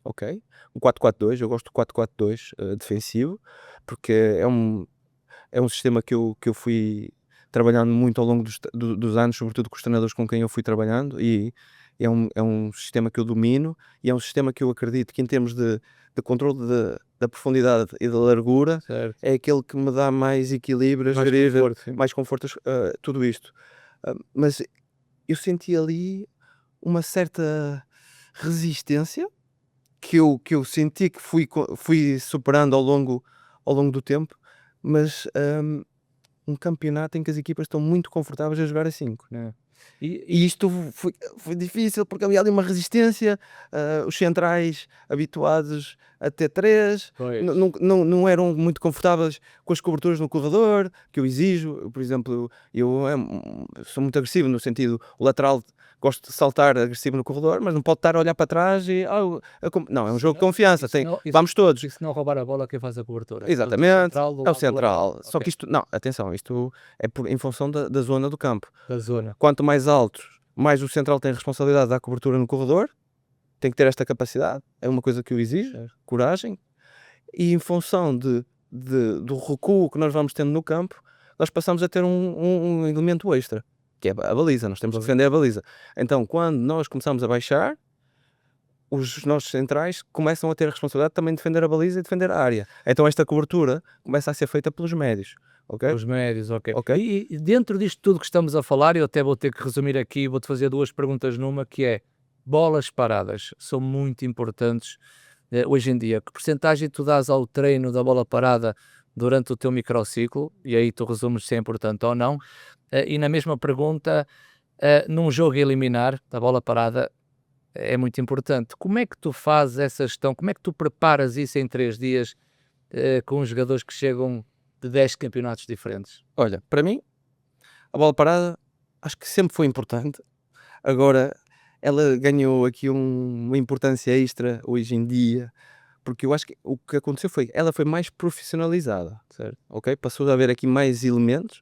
ok? Um 4-4-2, eu gosto do 4-4-2 defensivo, porque é um sistema que eu fui trabalhando muito ao longo dos anos, sobretudo com os treinadores com quem eu fui trabalhando, e é um sistema que eu domino, e é um sistema que eu acredito que, em termos de controle da profundidade e da largura, Certo. é aquele que me dá mais equilíbrio, mais conforto, tudo isto. Mas eu senti ali uma certa resistência que eu senti que fui superando ao longo do tempo, mas um campeonato em que as equipas estão muito confortáveis a jogar a 5, né? E isto foi difícil, porque havia ali uma resistência. Os centrais habituados a ter 3 Pois. não eram muito confortáveis com as coberturas no corredor, que eu exijo. Por exemplo, eu sou muito agressivo, no sentido, o lateral gosto de saltar agressivo no corredor, mas não pode estar a olhar para trás e... não, é um jogo de confiança, vamos todos. E se não roubar a bola, quem faz a cobertura? Exatamente, é o lado central. lateral. Só que isto, não, atenção, isto é em função da zona do campo. Da zona. Quanto mais alto, mais o central tem a responsabilidade da cobertura no corredor, tem que ter esta capacidade, é uma coisa que eu exijo, coragem, e em função do recuo que nós vamos tendo no campo, nós passamos a ter um elemento extra, que é a baliza. Nós temos que defender a baliza. Então, quando nós começamos a baixar, os nossos centrais começam a ter a responsabilidade também de defender a baliza e defender a área. Então esta cobertura começa a ser feita pelos médios. Okay? Os médios, ok. Ok. E dentro disto tudo que estamos a falar, eu até vou ter que resumir aqui, vou-te fazer 2 perguntas numa, que é: bolas paradas são muito importantes hoje em dia. Que percentagem tu dás ao treino da bola parada durante o teu microciclo? E aí tu resumes se é importante ou não. E na mesma pergunta, num jogo eliminar, a bola parada é muito importante. Como é que tu fazes essa gestão? Como é que tu preparas isso em 3 dias com os jogadores que chegam de 10 campeonatos diferentes? Olha, para mim, a bola parada acho que sempre foi importante. Agora, ela ganhou aqui uma importância extra hoje em dia, porque eu acho que o que aconteceu foi, ela foi mais profissionalizada, certo? Ok? Passou a haver aqui mais elementos,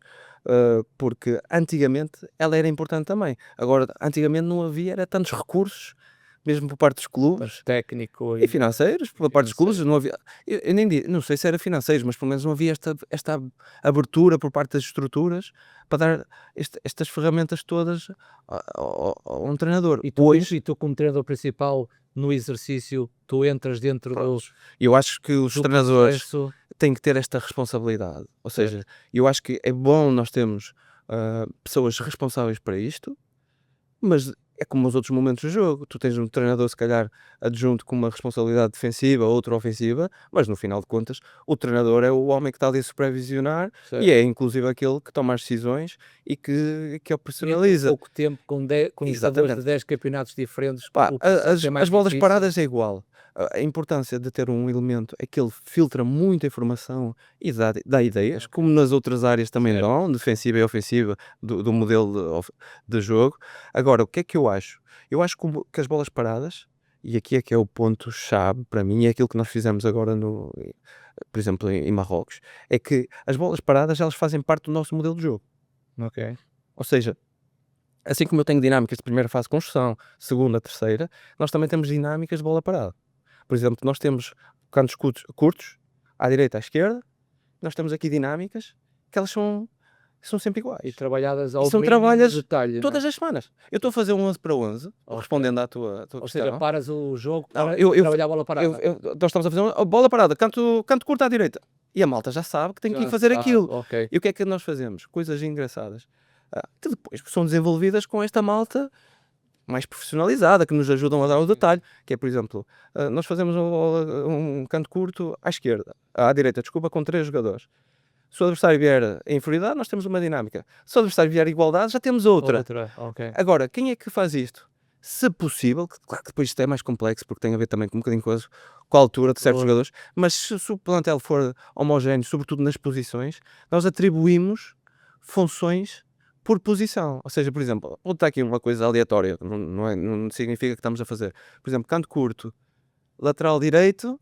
porque antigamente ela era importante também. Agora, antigamente não havia tantos recursos, mesmo por parte dos clubes. Técnico E financeiros, pela parte dos clubes, não havia. Eu nem não sei se era financeiros, mas pelo menos não havia esta abertura por parte das estruturas para dar estas ferramentas todas a um treinador. E tu como treinador principal, no exercício, tu entras dentro eu acho que os treinadores processo. têm que ter esta responsabilidade. Ou seja, eu acho que é bom nós termos pessoas responsáveis para isto, mas é como os outros momentos do jogo. Tu tens um treinador, se calhar, adjunto com uma responsabilidade defensiva, outra ofensiva, mas no final de contas, o treinador é o homem que está ali a supervisionar, e é inclusive aquele que toma as decisões e que operacionaliza. Em pouco tempo, com jogadores de 10 campeonatos diferentes. As bolas paradas é igual. A importância de ter um elemento é que ele filtra muita informação e dá ideias, como nas outras áreas também dão, defensiva e ofensiva, do modelo de jogo. Agora, o que é que eu acho? Eu acho que as bolas paradas e aqui é que é o ponto-chave para mim, é aquilo que nós fizemos agora por exemplo, em Marrocos, é que as bolas paradas, elas fazem parte do nosso modelo de jogo. Ok. Ou seja, assim como eu tenho dinâmicas de primeira fase de construção, segunda, terceira, nós também temos dinâmicas de bola parada. Por exemplo, nós temos cantos curtos, à direita, à esquerda, nós temos aqui dinâmicas que elas são sempre iguais. E trabalhadas E ao são mínimo trabalhas detalhe, todas não é? as semanas. Eu estou a fazer um 11 para 11, Ok. respondendo à tua Ou seja, questão. paras o jogo Não, para eu- trabalhar a bola parada. nós estamos a fazer uma bola parada, canto curto à direita. E a malta já sabe que tem que ir Já fazer sabe, aquilo. ok. E o que é que nós fazemos? Coisas engraçadas. Que depois são desenvolvidas com esta malta mais profissionalizada, que nos ajudam a dar o detalhe. Que é, por exemplo, nós fazemos um canto curto à direita, desculpa, com 3 jogadores. Se o adversário vier em inferioridade, nós temos uma dinâmica. Se o adversário vier em igualdade, já temos outra. Ok. Agora, quem é que faz isto? Se possível, claro que depois isto é mais complexo, porque tem a ver também com um bocadinho com a altura de certos Boa. jogadores, mas se o plantel for homogéneo, sobretudo nas posições, nós atribuímos funções por posição. Ou seja, por exemplo, vou dar aqui uma coisa aleatória, não significa que estamos a fazer. Por exemplo, canto curto, lateral direito,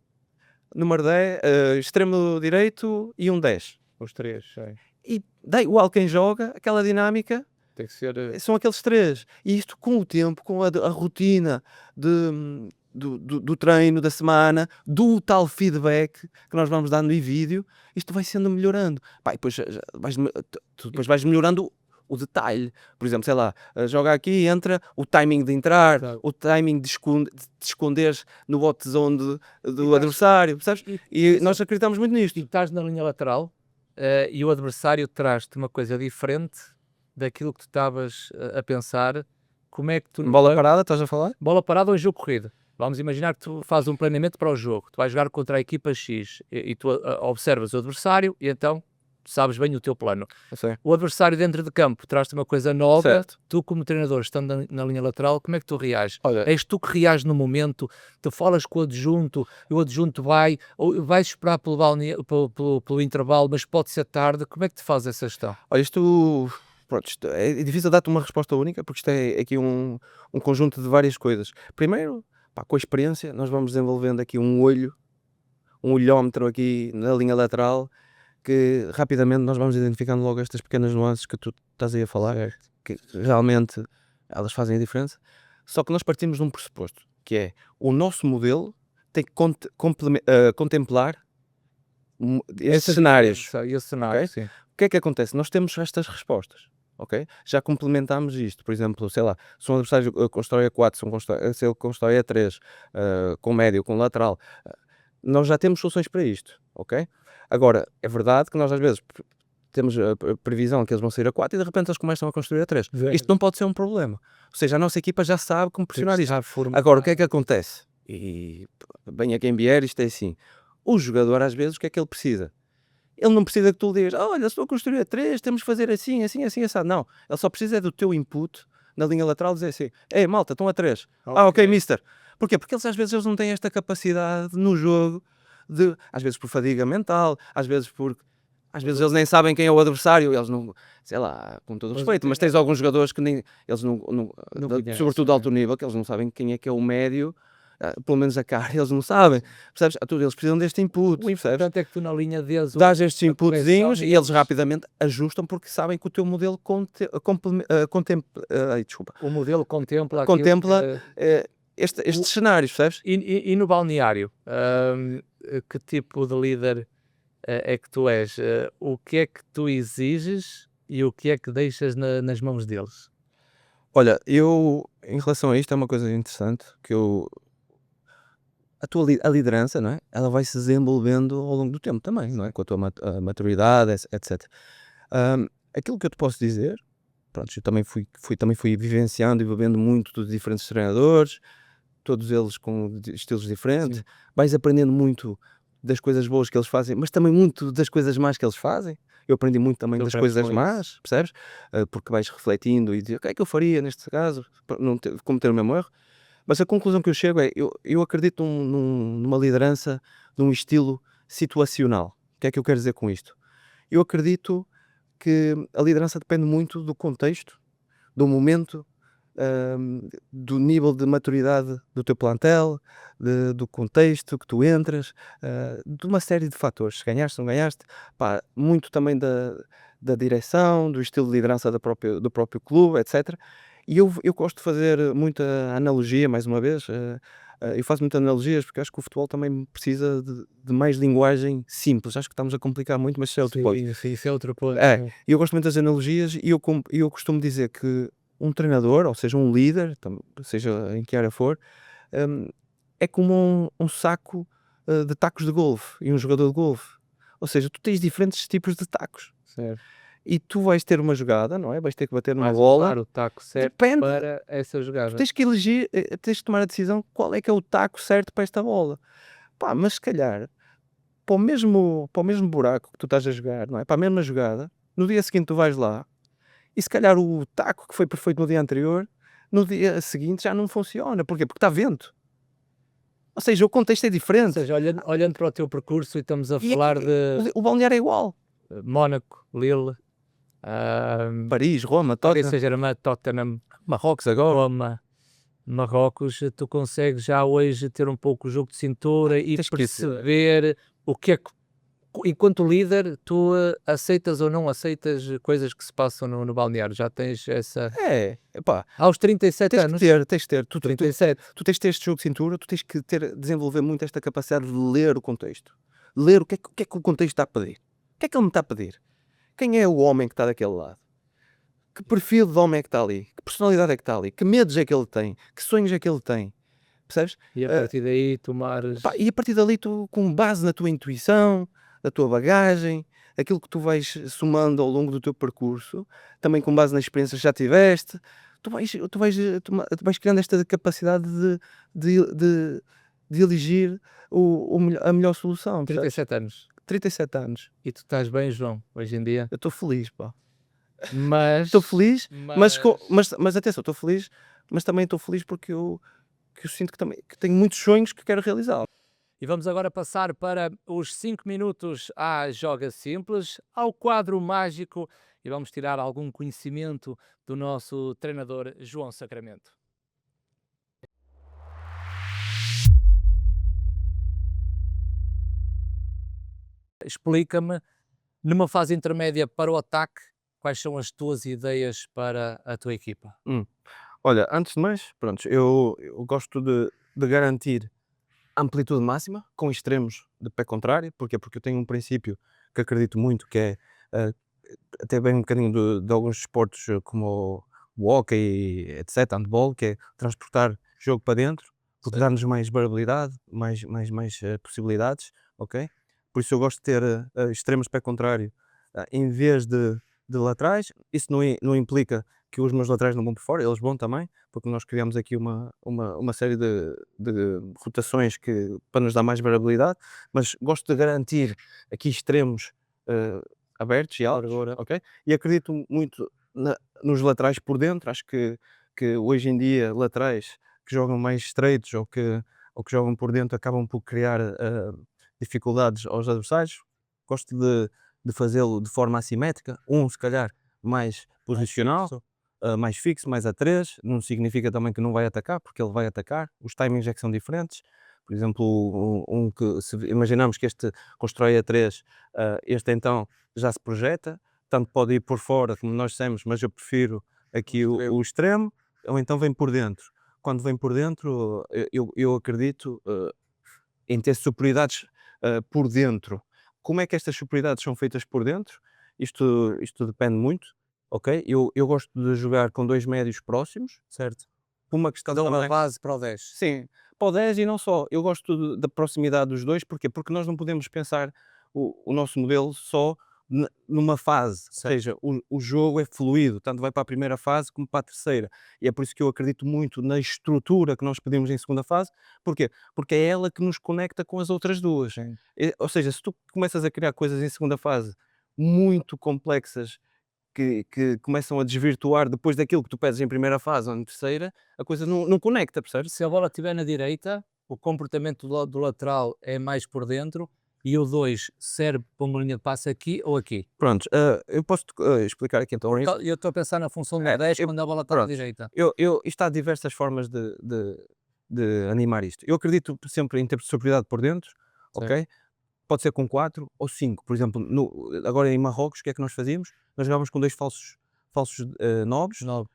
número 10, extremo direito e um 10. Os 3, sim. E dá igual quem joga, aquela dinâmica Tem que ser. são aqueles 3. E isto com o tempo, com a rotina do treino, da semana, do tal feedback que nós vamos dando em vídeo, isto vai sendo melhorando. Pá, e depois, tu depois vais melhorando o detalhe. Por exemplo, sei lá, joga aqui e entra o timing de entrar, Claro. o timing de esconderes no hot zone do estás- adversário, percebes? E nós acreditamos muito nisto. E estás na linha lateral e o adversário traz-te uma coisa diferente daquilo que tu estavas a pensar. Como é que tu. Bola parada, estás a falar? Bola parada ou em jogo corrido? Vamos imaginar que tu fazes um planeamento para o jogo. Tu vais jogar contra a equipa X e tu observas o adversário e então sabes bem o teu plano. Sim. O adversário dentro de campo traz-te uma coisa nova. Certo. Tu, como treinador, estando na linha lateral, como é que tu reages? Olha, És tu que reages no momento, tu falas com o adjunto, e o adjunto ou vais esperar pelo intervalo, mas pode ser tarde. Como é que tu fazes essa gestão? olha, pronto, isto é difícil dar-te uma resposta única, porque isto é aqui um conjunto de várias coisas. Primeiro, pá, com a experiência, nós vamos desenvolvendo aqui um olhómetro aqui na linha lateral, que rapidamente nós vamos identificando logo estas pequenas nuances que tu estás aí a falar, que realmente elas fazem a diferença. Só que nós partimos de um pressuposto, que é o nosso modelo tem que contemplar esses cenários. Esse cenário, ok? sim. O que é que acontece? Nós temos estas respostas, ok? Já complementamos isto, por exemplo, sei lá, se um adversário constrói a 4, se ele constrói a 3, com médio, com lateral, nós já temos soluções para isto, ok? Agora, é verdade que nós às vezes temos a previsão que eles vão sair a 4 e de repente eles começam a construir a 3. Isto não pode ser um problema. Ou seja, a nossa equipa já sabe como pressionar isto. Agora, o que é que acontece? E bem a quem vier, isto é assim. O jogador, às vezes, o que é que ele precisa? Ele não precisa que tu lhe digas, olha, estou a construir a 3, temos que fazer assim, assim, assim, assim. Não, ele só precisa é do teu input na linha lateral, dizer assim, ei, malta, estão a 3. Ok, mister. Porquê? Porque às vezes eles não têm esta capacidade no jogo, às vezes por fadiga mental, às vezes eles nem sabem quem é o adversário, eles não, sei lá, com todo o respeito, mas tens alguns jogadores que nem, eles não conhecem, sobretudo de alto nível, que eles não sabem quem é o médio, pelo menos a cara, eles não sabem, percebes? Eles precisam deste input, O percebes? importante é que tu na linha dês Dás estes a inputzinhos correção e eles rapidamente ajustam porque sabem que o teu modelo o modelo contempla contempla estes cenários, percebes? E no balneário, que tipo de líder é que tu és? O que é que tu exiges e o que é que deixas nas mãos deles? Olha, eu, em relação a isto, é uma coisa interessante, que a liderança, não é? Ela vai se desenvolvendo ao longo do tempo também, não é? Com a tua maturidade, etc. Aquilo que eu te posso dizer, pronto, eu também fui vivenciando e bebendo muito dos diferentes treinadores, todos eles com estilos diferentes. Sim. Vais aprendendo muito das coisas boas que eles fazem, mas também muito das coisas más que eles fazem. Eu aprendi muito também Tu das aprendes coisas com más, percebes? Porque vais refletindo e dizer o que é que eu faria neste caso, para não cometer o mesmo erro. Mas a conclusão que eu chego é, eu acredito numa liderança, num estilo situacional. O que é que eu quero dizer com isto? Eu acredito que a liderança depende muito do contexto, do momento, do nível de maturidade do teu plantel, do contexto que tu entras, de uma série de fatores, se ganhaste, se não ganhaste, pá, muito também da direção, do estilo de liderança do próprio clube, etc. E eu gosto de fazer muita analogia, mais uma vez, eu faço muitas analogias porque acho que o futebol também precisa de mais linguagem simples. Acho que estamos a complicar muito, mas isso é outro ponto. Sim, isso é outro ponto. É, eu gosto muito das analogias e eu costumo dizer que um treinador, ou seja, um líder, seja em que área for, hum, é como um saco de tacos de golfe e um jogador de golfe. Ou seja, tu tens diferentes tipos de tacos Certo. e tu vais ter uma jogada, não é? Vais ter que bater numa Mas bola. usar o taco certo Depende, para essa tu jogada. tens que elegir, tens que tomar a decisão qual é que é o taco certo para esta bola. Pá, mas se calhar para o mesmo buraco que tu estás a jogar, não é? Para a mesma jogada, no dia seguinte tu vais lá e se calhar o taco que foi perfeito no dia anterior, no dia seguinte já não funciona. Porquê? Porque está vento. Ou seja, o contexto é Ou diferente. seja, olhando para o teu percurso e estamos a E falar de o balneário é igual. Mónaco, Lille, Paris, Roma, Paris Tottenham, Saint-Germain, Tottenham, Marrocos agora. Roma, Marrocos, tu consegues já hoje ter um pouco o jogo de cintura e Tens que perceber o que é que, enquanto líder, tu aceitas ou não aceitas coisas que se passam no balneário. Já tens essa. Epá, Aos 37 tens que anos. ter. Tu 37. tens que ter este jogo de cintura, tu tens que desenvolver muito esta capacidade de ler o contexto. Ler o que é que o contexto está a pedir. O que é que ele me está a pedir? Quem é o homem que está daquele lado? Que perfil de homem é que está ali? Que personalidade é que está ali? Que medos é que ele tem? Que sonhos é que ele tem? Percebes? E a Ah, partir daí tomares. Pá, e a partir dali tu, com base na tua intuição, na tua bagagem, aquilo que tu vais somando ao longo do teu percurso, também com base nas experiências que já tiveste, tu vais criando esta capacidade de elegir a melhor solução, percebes? 37 anos. 37 anos. E tu estás bem, João, hoje em dia. Eu estou feliz, pá. Mas. Estou feliz, mas, mas- mas atenção, estou feliz, mas também estou feliz porque eu sinto que tenho muitos sonhos que quero realizar. E vamos agora passar para os 5 minutos à Joga Simples, ao quadro mágico, e vamos tirar algum conhecimento do nosso treinador João Sacramento. Explica-me, numa fase intermédia para o ataque, quais são as tuas ideias para a tua equipa? Olha, antes de mais, pronto, eu gosto de garantir amplitude máxima com extremos de pé contrário. Porquê? Porque eu tenho um princípio que acredito muito, que é até bem um bocadinho de alguns desportos como o hóquei, etc, handball, que é transportar jogo para dentro, porque Certo. dá-nos mais variabilidade, mais possibilidades, ok? Por isso eu gosto de ter extremos de pé contrário em vez de laterais. Isso não implica que os meus laterais não vão por fora, eles vão também, porque nós criamos aqui uma série de rotações para nos dar mais variabilidade, mas gosto de garantir aqui extremos abertos e altos, ok? E acredito muito nos laterais por dentro. Acho que hoje em dia laterais que jogam mais estreitos ou que jogam por dentro acabam por criar dificuldades aos adversários. Gosto de fazê-lo de forma assimétrica, se calhar mais posicional, mais fixo, mais a 3. Não significa também que não vai atacar, porque ele vai atacar. Os timings é que são diferentes. Por exemplo, que se imaginamos que este constrói a 3, este então já se projeta, tanto pode ir por fora, como nós dissemos, mas eu prefiro aqui o extremo, ou então vem por dentro. Quando vem por dentro, eu acredito em ter superioridades por dentro. Como é que estas superioridades são feitas por dentro? Isto depende muito, ok? Eu gosto de jogar com dois médios próximos, certo? Por uma questão Dá uma também. base para o 10. Sim, para o 10 e não só. Eu gosto da proximidade dos dois. Porquê? Porque nós não podemos pensar o nosso modelo só numa fase. Ou seja, o jogo é fluido, tanto vai para a primeira fase como para a terceira. E é por isso que eu acredito muito na estrutura que nós pedimos em segunda fase. Porquê? Porque é ela que nos conecta com as outras duas. Sim. Ou seja, se tu começas a criar coisas em segunda fase muito complexas, que começam a desvirtuar depois daquilo que tu pedes em primeira fase ou em terceira, a coisa não conecta, percebes? Se a bola estiver na direita, o comportamento do lateral é mais por dentro. e o 2 serve para uma linha de passe aqui ou aqui? Pronto, eu posso explicar aqui então. Eu estou a pensar na função do É, 10 eu- quando a bola está à pronto. direita. Isto há diversas formas de animar isto. Eu acredito sempre em ter superioridade por dentro, ok? Pode ser com 4 ou 5. Por exemplo, agora em Marrocos, o que é que nós fazíamos? Nós jogávamos com dois falsos nobres, 9,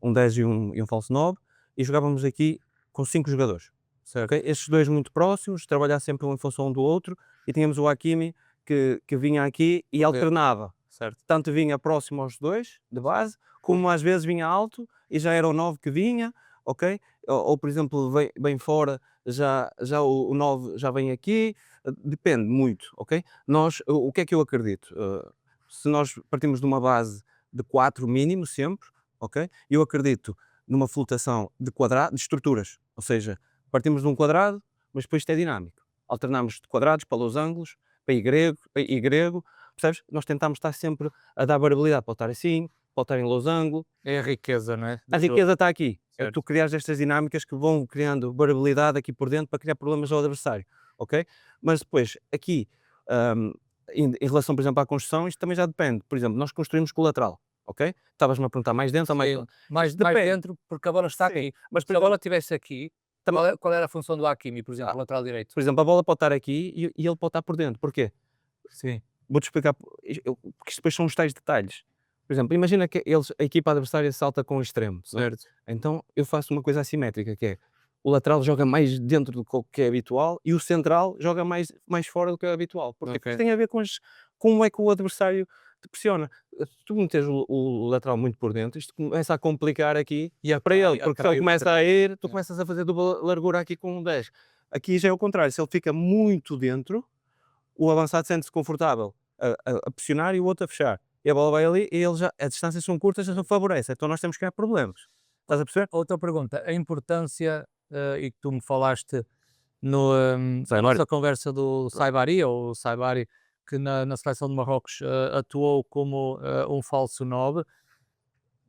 um 10 e um falso 9, e jogávamos aqui com 5 jogadores. certo. Ok? Estes dois muito próximos, trabalhar sempre um em função um do outro, e tínhamos o Hakimi que vinha aqui e alternava. Certo. Tanto vinha próximo aos dois, de base, como às vezes vinha alto e já era o 9 que vinha, ok? Ou por exemplo, bem fora, já o 9 já vem aqui, depende muito, ok? O que é que eu acredito? Se nós partimos de uma base de 4 mínimo sempre, ok? Eu acredito numa flutuação de estruturas, ou seja, partimos de um quadrado, mas depois isto é dinâmico. Alternamos de quadrados para losangos, para y grego, percebes? Nós tentamos estar sempre a dar variabilidade, pode estar assim, pode estar em losango. É a riqueza, não é? A riqueza está aqui. É Certo. tu criares estas dinâmicas que vão criando variabilidade aqui por dentro para criar problemas ao adversário, ok? Mas depois, aqui, em relação, por exemplo, à construção, isto também já depende. Por exemplo, nós construímos com o lateral, ok? Estavas-me a perguntar mais dentro ou mais... Sim, mais Depende. dentro, porque a bola está Sim, aqui. mas Se a bola estivesse aqui, Também- qual era a função do Hakimi, por exemplo, Ah. lateral direito? Por exemplo, a bola pode estar aqui e ele pode estar por dentro. Porquê? Sim. Vou-te explicar, porque isto depois são os tais detalhes. Por exemplo, imagina que a equipa adversária salta com o extremo, não é? Certo. Então eu faço uma coisa assimétrica, que é o lateral joga mais dentro do que é habitual e o central joga mais fora do que é habitual. Porque Ok. isto tem a ver com como é que o adversário te pressiona. Se tu meteres o lateral muito por dentro, isto começa a complicar aqui para ele, porque se ele começa a ir, tu começas a fazer dupla largura aqui com um 10. Aqui já é o contrário, se ele fica muito dentro, o avançado sente-se confortável a pressionar e o outro a fechar. E a bola vai ali e ele as distâncias são curtas, já favorece. Então nós temos que criar problemas. Estás a perceber? Outra pergunta, a importância, e que tu me falaste no, na Saibari. nossa conversa do Saibari, ou o Saibari, que na seleção de Marrocos atuou como um falso 9.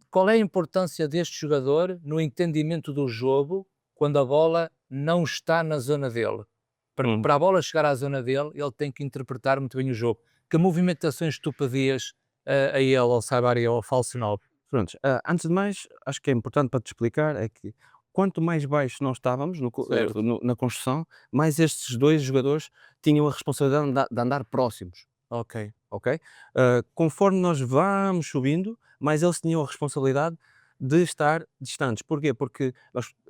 Qual é a importância deste jogador no entendimento do jogo quando a bola não está na zona dele? Para a bola chegar à zona dele, ele tem que interpretar muito bem o jogo. Que movimentações tu pedias a ele, ao Saibari, ou ao falso 9? Prontos, antes de mais, acho que é importante para te explicar é que quanto mais baixo nós estávamos Certo. na construção, mais estes dois jogadores tinham a responsabilidade de andar próximos. Ok. Ok? Conforme nós vamos subindo, mais eles tinham a responsabilidade de estar distantes. Porquê? Porque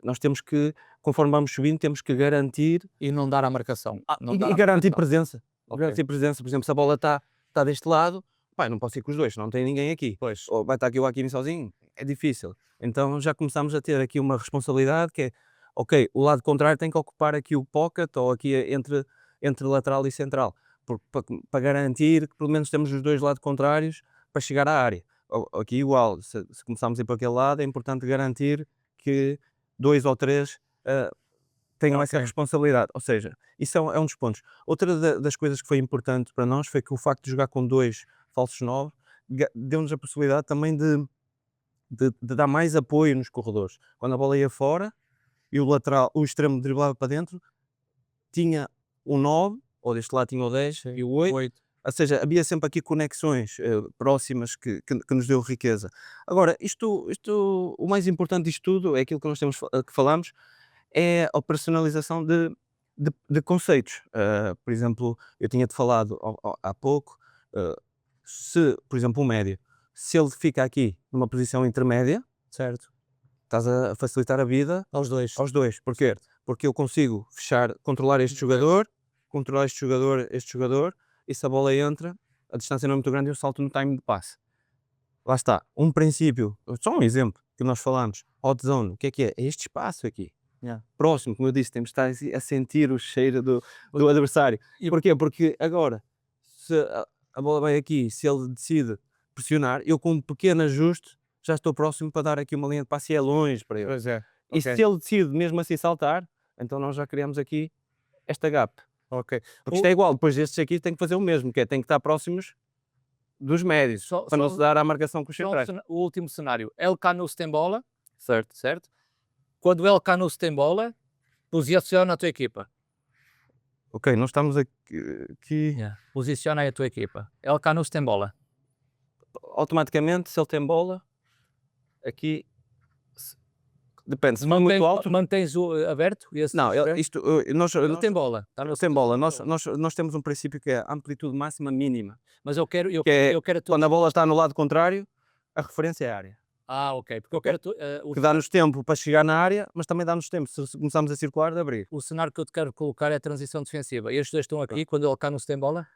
nós temos que, conforme vamos subindo, temos que garantir E não dar a marcação. Não dar e a garantir marcação. presença. Ok. Garantir presença. Por exemplo, se a bola está deste lado, pá, não posso ir com os dois, não tem ninguém aqui. Pois. Ou vai estar aqui o Hakimi sozinho, é difícil. Então já começamos a ter aqui uma responsabilidade que é, ok, o lado contrário tem que ocupar aqui o pocket ou aqui entre lateral e central, para garantir que pelo menos temos os dois lados contrários para chegar à área. Aqui igual, se começarmos a ir para aquele lado, é importante garantir que 2 ou 3 tenham essa responsabilidade. Ou seja, isso é um dos pontos. Outra das coisas que foi importante para nós foi que o facto de jogar com dois falsos 9 deu-nos a possibilidade também de dar mais apoio nos corredores. Quando a bola ia fora e o extremo driblava para dentro, tinha o 9, ou deste lado tinha o 10 e o 8. Ou seja, havia sempre aqui conexões próximas que nos deu riqueza. Agora, o mais importante disto tudo é aquilo que nós temos que falamos, é a operacionalização de conceitos. Por exemplo, eu tinha-te falado há pouco, se, por exemplo, o médio, se ele fica aqui numa posição intermédia, certo? Estás a facilitar a vida Aos dois. aos dois. Porquê? Porque eu consigo controlar este jogador, este jogador, e se a bola entra, a distância não é muito grande, eu salto no time de passe. Lá está, um princípio, só um exemplo que nós falamos, hot zone, o que é? É este espaço aqui. Próximo, como eu disse, temos de estar a sentir o cheiro do adversário. E porquê? Porque agora, se a bola vai aqui, se ele decide pressionar, eu com um pequeno ajuste já estou próximo para dar aqui uma linha de passe e é longe para ele. Pois é. E se ele decide mesmo assim saltar, então nós já criamos aqui esta gap. Ok. Porque isto é igual, depois estes aqui têm que fazer o mesmo, que é tem que estar próximos dos médios, para não se dar a marcação com os centrais. O último cenário, El Canus tem bola, Certo. quando o El Canus tem bola, posiciona a tua equipa. Ok, nós estamos aqui Posiciona aí a tua equipa. El Canoso tem bola. automaticamente, se ele tem bola, aqui depende, se for muito alto. Mantens o aberto? Não, Ele tem bola. Tá no tem bola. bola. Nós temos um princípio que é a amplitude máxima mínima. Mas eu quero Quando a bola está no lado contrário, a referência é a área. ok. Porque eu quero Que dá-nos tempo para chegar na área, mas também dá-nos tempo, se começarmos a circular, de abrir. o cenário que eu te quero colocar é a transição defensiva. Estes dois estão aqui quando o El Canoso tem bola?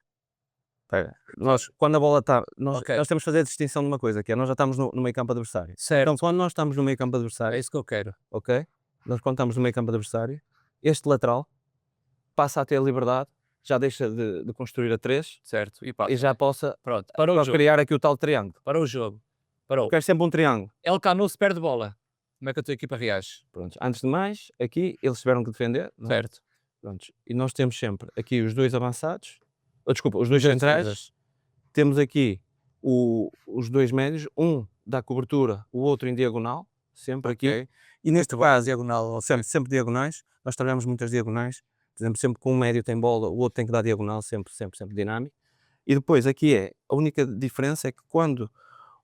Quando a bola está. Ok. Nós temos que fazer a distinção de uma coisa, que é nós já estamos no meio campo adversário. Certo. Então, quando nós estamos no meio campo É adversário, isso que eu quero. ok? Nós quando estamos no meio campo adversário, este lateral passa a ter a liberdade, já deixa de construir a 3 Certo. e já possa Pronto. Para o jogo. criar aqui o tal triângulo. Para o jogo. Parou. Quero sempre um triângulo. El Canoso perde bola. Como é que a tua equipa reage? Pronto. Antes de mais, aqui eles tiveram que defender. Não é? Certo. Pronto. E nós temos sempre aqui os dois avançados, os dois centrais, temos aqui os dois médios, um dá cobertura, o outro em diagonal, sempre aqui. E neste caso, diagonal. sempre diagonais, nós trabalhamos muitas diagonais, por exemplo, sempre que um médio tem bola, o outro tem que dar diagonal, sempre dinâmico. E depois aqui a única diferença é que quando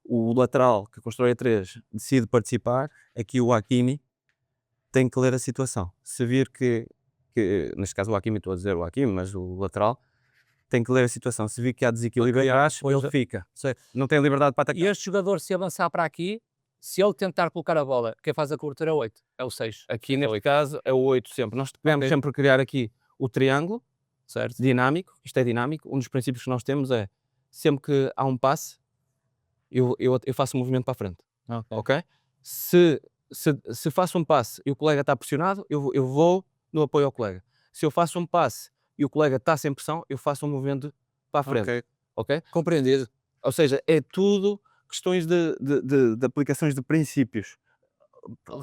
o lateral que constrói a 3 decide participar, aqui o Hakimi tem que ler a situação. Se vir que neste caso o Hakimi, estou a dizer o Hakimi, mas o lateral, tem que ler a situação. Se vir que há desequilíbrio atrás, ele fica. Não tem liberdade para atacar. E este jogador, se avançar para aqui, se ele tentar colocar a bola, quem faz a cobertura é o 8, é o 6. Aqui neste caso é o 8 sempre. Nós devemos sempre criar aqui o triângulo, certo? Dinâmico. Isto é dinâmico. Um dos princípios que nós temos é, sempre que há um passe, eu faço um movimento para a frente. Ok? Se faço um passe e o colega está pressionado, eu vou no apoio ao colega. Se eu faço um passe e o colega está sem pressão, eu faço um movimento para a frente. Ok? Compreendido. Ou seja, é tudo questões de aplicações de princípios.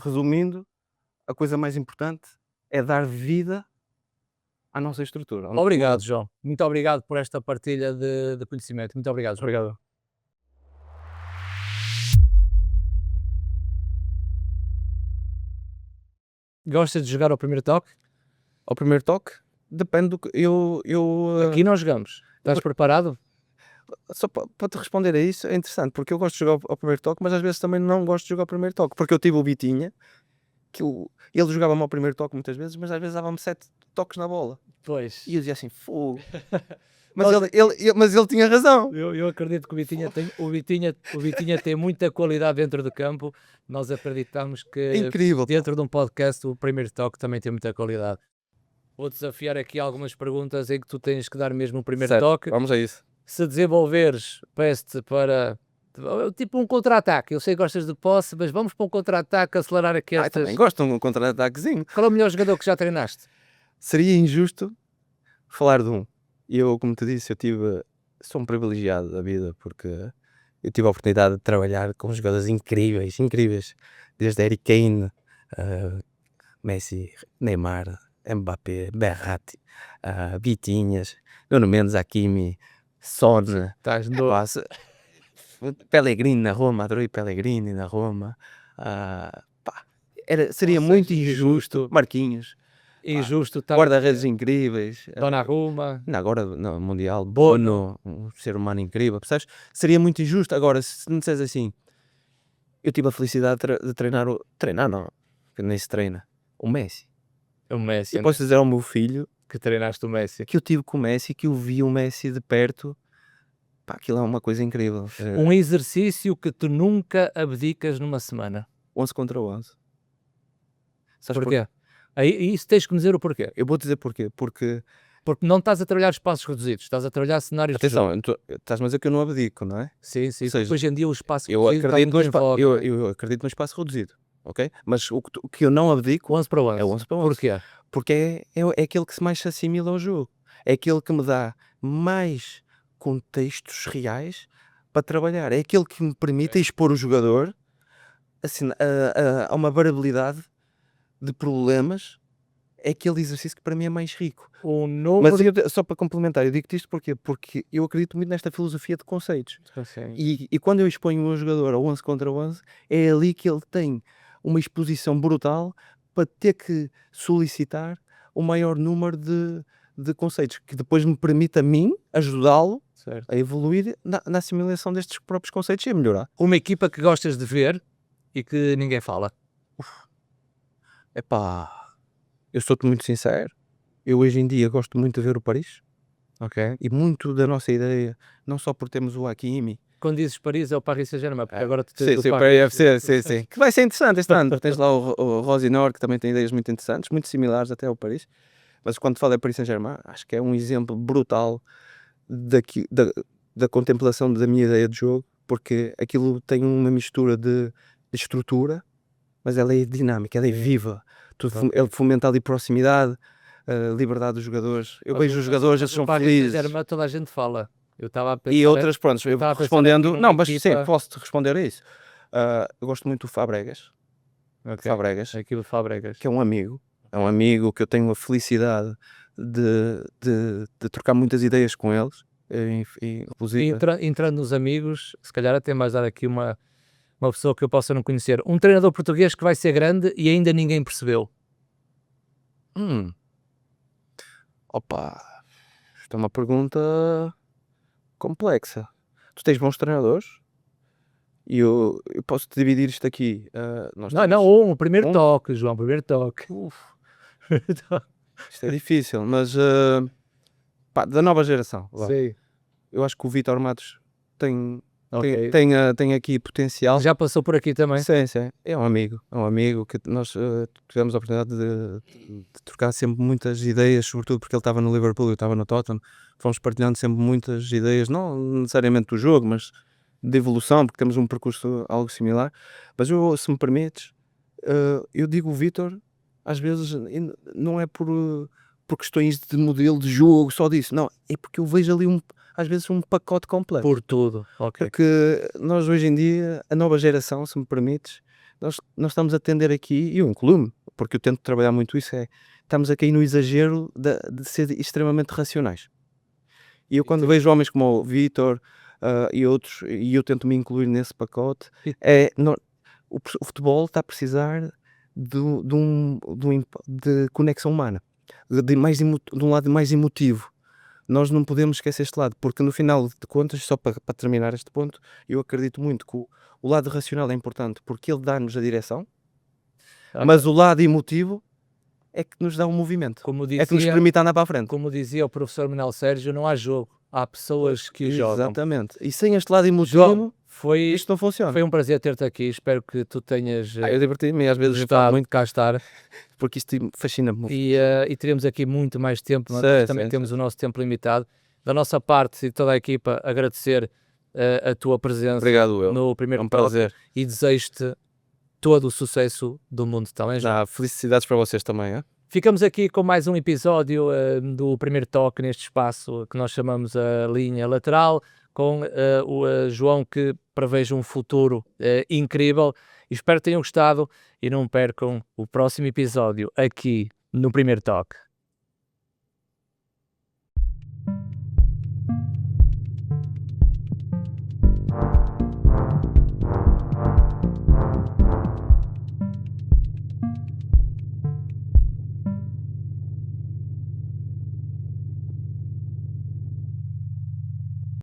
Resumindo, a coisa mais importante é dar vida à nossa estrutura. Obrigado, João. Muito obrigado por esta partilha de conhecimento. Muito obrigado, João. Obrigado. Gostas de jogar ao primeiro toque? Ao primeiro toque, depende do que Aqui nós jogamos. Estás preparado? Só para te responder a isso, é interessante, porque eu gosto de jogar ao primeiro toque, mas às vezes também não gosto de jogar ao primeiro toque, porque eu tive o Bitinha, que ele jogava-me ao primeiro toque muitas vezes, mas às vezes dava-me 7 toques na bola. Pois. E eu dizia assim, fogo. Mas ele tinha razão. Eu acredito que o Bitinha tem muita qualidade dentro do campo. Nós acreditamos que É incrível. dentro de um podcast o primeiro toque também tem muita qualidade. Vou desafiar aqui algumas perguntas em que tu tens que dar mesmo o primeiro toque. Vamos a isso. Se desenvolveres, peço-te para tipo um contra-ataque. Eu sei que gostas de posse, mas vamos para um contra-ataque, acelerar aqui estas... também gosto de um contra-ataquezinho. Qual é o melhor jogador que já treinaste? Seria injusto falar de um. Eu, como te disse, sou um privilegiado da vida, porque eu tive a oportunidade de trabalhar com jogadores incríveis, desde Harry Kane, Messi, Neymar, Mbappé, Berratti, Vitinhas, Nuno Mendes, Hakimi, Son, Pellegrini na Roma, adorei Pellegrini na Roma. Seria muito injusto. Marquinhos, Injusto, guarda-redes incríveis. Donnarumma. Agora, no Mundial, Bono, um ser humano incrível, percebes? Seria muito injusto. Agora, se me disseres assim, eu tive a felicidade de treinar não, que nem se treina, o Messi. O Messi. Eu posso dizer ao meu filho que treinaste o Messi, que eu tive com o Messi, que eu vi o Messi de perto. Aquilo é uma coisa incrível. Um exercício que tu nunca abdicas numa semana. 11 contra 11. Sabes porquê? Aí isso tens que me dizer o porquê. Eu vou dizer porquê. Porque não estás a trabalhar espaços reduzidos, estás a trabalhar cenários. Atenção, estás-me a dizer que eu não abdico, não é? Sim. Seja, hoje em dia o espaço reduzido eu acredito no espaço reduzido, ok? Mas o que eu não abdico 11 para 11. É 11 para 11. Porquê? Porque é aquele que mais se assimila ao jogo. É aquele que me dá mais contextos reais para trabalhar. É aquele que me permite expor o jogador assim, a uma variabilidade de problemas. É aquele exercício que para mim é mais rico. Mas só para complementar, eu digo-te isto porque eu acredito muito nesta filosofia de conceitos. E quando eu exponho o meu jogador a 11 contra 11, é ali que ele tem uma exposição brutal para ter que solicitar o maior número de conceitos que depois me permite a mim ajudá-lo Certo. a evoluir na assimilação destes próprios conceitos e a melhorar. Uma equipa que gostas de ver e que ninguém fala. Epá, eu sou-te muito sincero, eu hoje em dia gosto muito de ver o Paris Ok. e muito da nossa ideia, não só por termos o Hakimi, Quando dizes Paris é o Paris Saint-Germain, porque agora tu sim, tens sim, o o PFC, sim, que vai ser interessante este ano, tens lá o Rosinor, que também tem ideias muito interessantes, muito similares até ao Paris, mas quando falo de Paris Saint-Germain, acho que é um exemplo brutal da contemplação da minha ideia de jogo, porque aquilo tem uma mistura de estrutura, mas ela é dinâmica, ela é viva, ele fomenta ali proximidade, a liberdade dos jogadores. Eu vejo os jogadores, eles são felizes. Saint-Germain toda a gente fala. Eu estava a pensar, E outras, pronto, eu estava a pensar respondendo, aqui numa não, mas sim, equipa- posso-te responder a isso. Eu gosto muito do Fabregas, Ok. Fabregas, Aquilo de Fábregas. que é um amigo que eu tenho a felicidade de trocar muitas ideias com eles, inclusive. Entrando nos amigos, se calhar até mais dar aqui uma pessoa que eu possa não conhecer. Um treinador português que vai ser grande e ainda ninguém percebeu. Opa, isto é uma pergunta complexa. Tu tens bons treinadores e eu posso te dividir isto aqui. Nós Não, temos- o primeiro Um? toque, João, primeiro toque. Isto é difícil, mas pá, da nova geração, vá. Sim. Eu acho que o Vítor Matos tem, Ok. tem aqui potencial. Já passou por aqui também? Sim, sim. É um amigo que nós tivemos a oportunidade de trocar sempre muitas ideias, sobretudo porque ele estava no Liverpool e eu estava no Tottenham. Fomos partilhando sempre muitas ideias, não necessariamente do jogo, mas de evolução, porque temos um percurso algo similar. Mas eu, se me permites, eu digo o Vítor, às vezes não é por questões de modelo de jogo, só disso, não, é porque eu vejo ali às vezes um pacote completo. Por tudo. Ok. Porque nós hoje em dia, a nova geração, se me permites, nós estamos a tender aqui, e eu incluo-me, porque eu tento trabalhar muito isso, estamos a cair no exagero de ser extremamente racionais. E eu quando vejo homens como o Vítor e outros, e eu tento me incluir nesse pacote, o futebol está a precisar de conexão humana, de um lado mais emotivo. Nós não podemos esquecer este lado, porque no final de contas, só para terminar este ponto, eu acredito muito que o lado racional é importante porque ele dá-nos a direção, Ok. mas o lado emotivo é que nos dá um movimento, Como é que nos dizia, permite andar para a frente. como dizia o professor Manuel Sérgio, não há jogo, há pessoas que o jogam. Exatamente. E sem este lado emotivo, João, isto não funciona. foi um prazer ter-te aqui. Espero que tu tenhas Eu diverti-me e às vezes eu falo gostado muito de cá estar. porque isto fascina-me muito. E teremos aqui muito mais tempo, mas Sim, também sim, temos o nosso tempo limitado. Da nossa parte e de toda a equipa, agradecer a tua presença Obrigado, eu. no É primeiro um toque prazer. e desejo-te todo o sucesso do mundo também. Felicidades para vocês também. Hein? Ficamos aqui com mais um episódio do primeiro toque neste espaço que nós chamamos a linha lateral, com o João, que prevejo um futuro incrível. Espero que tenham gostado e não percam o próximo episódio aqui no primeiro toque.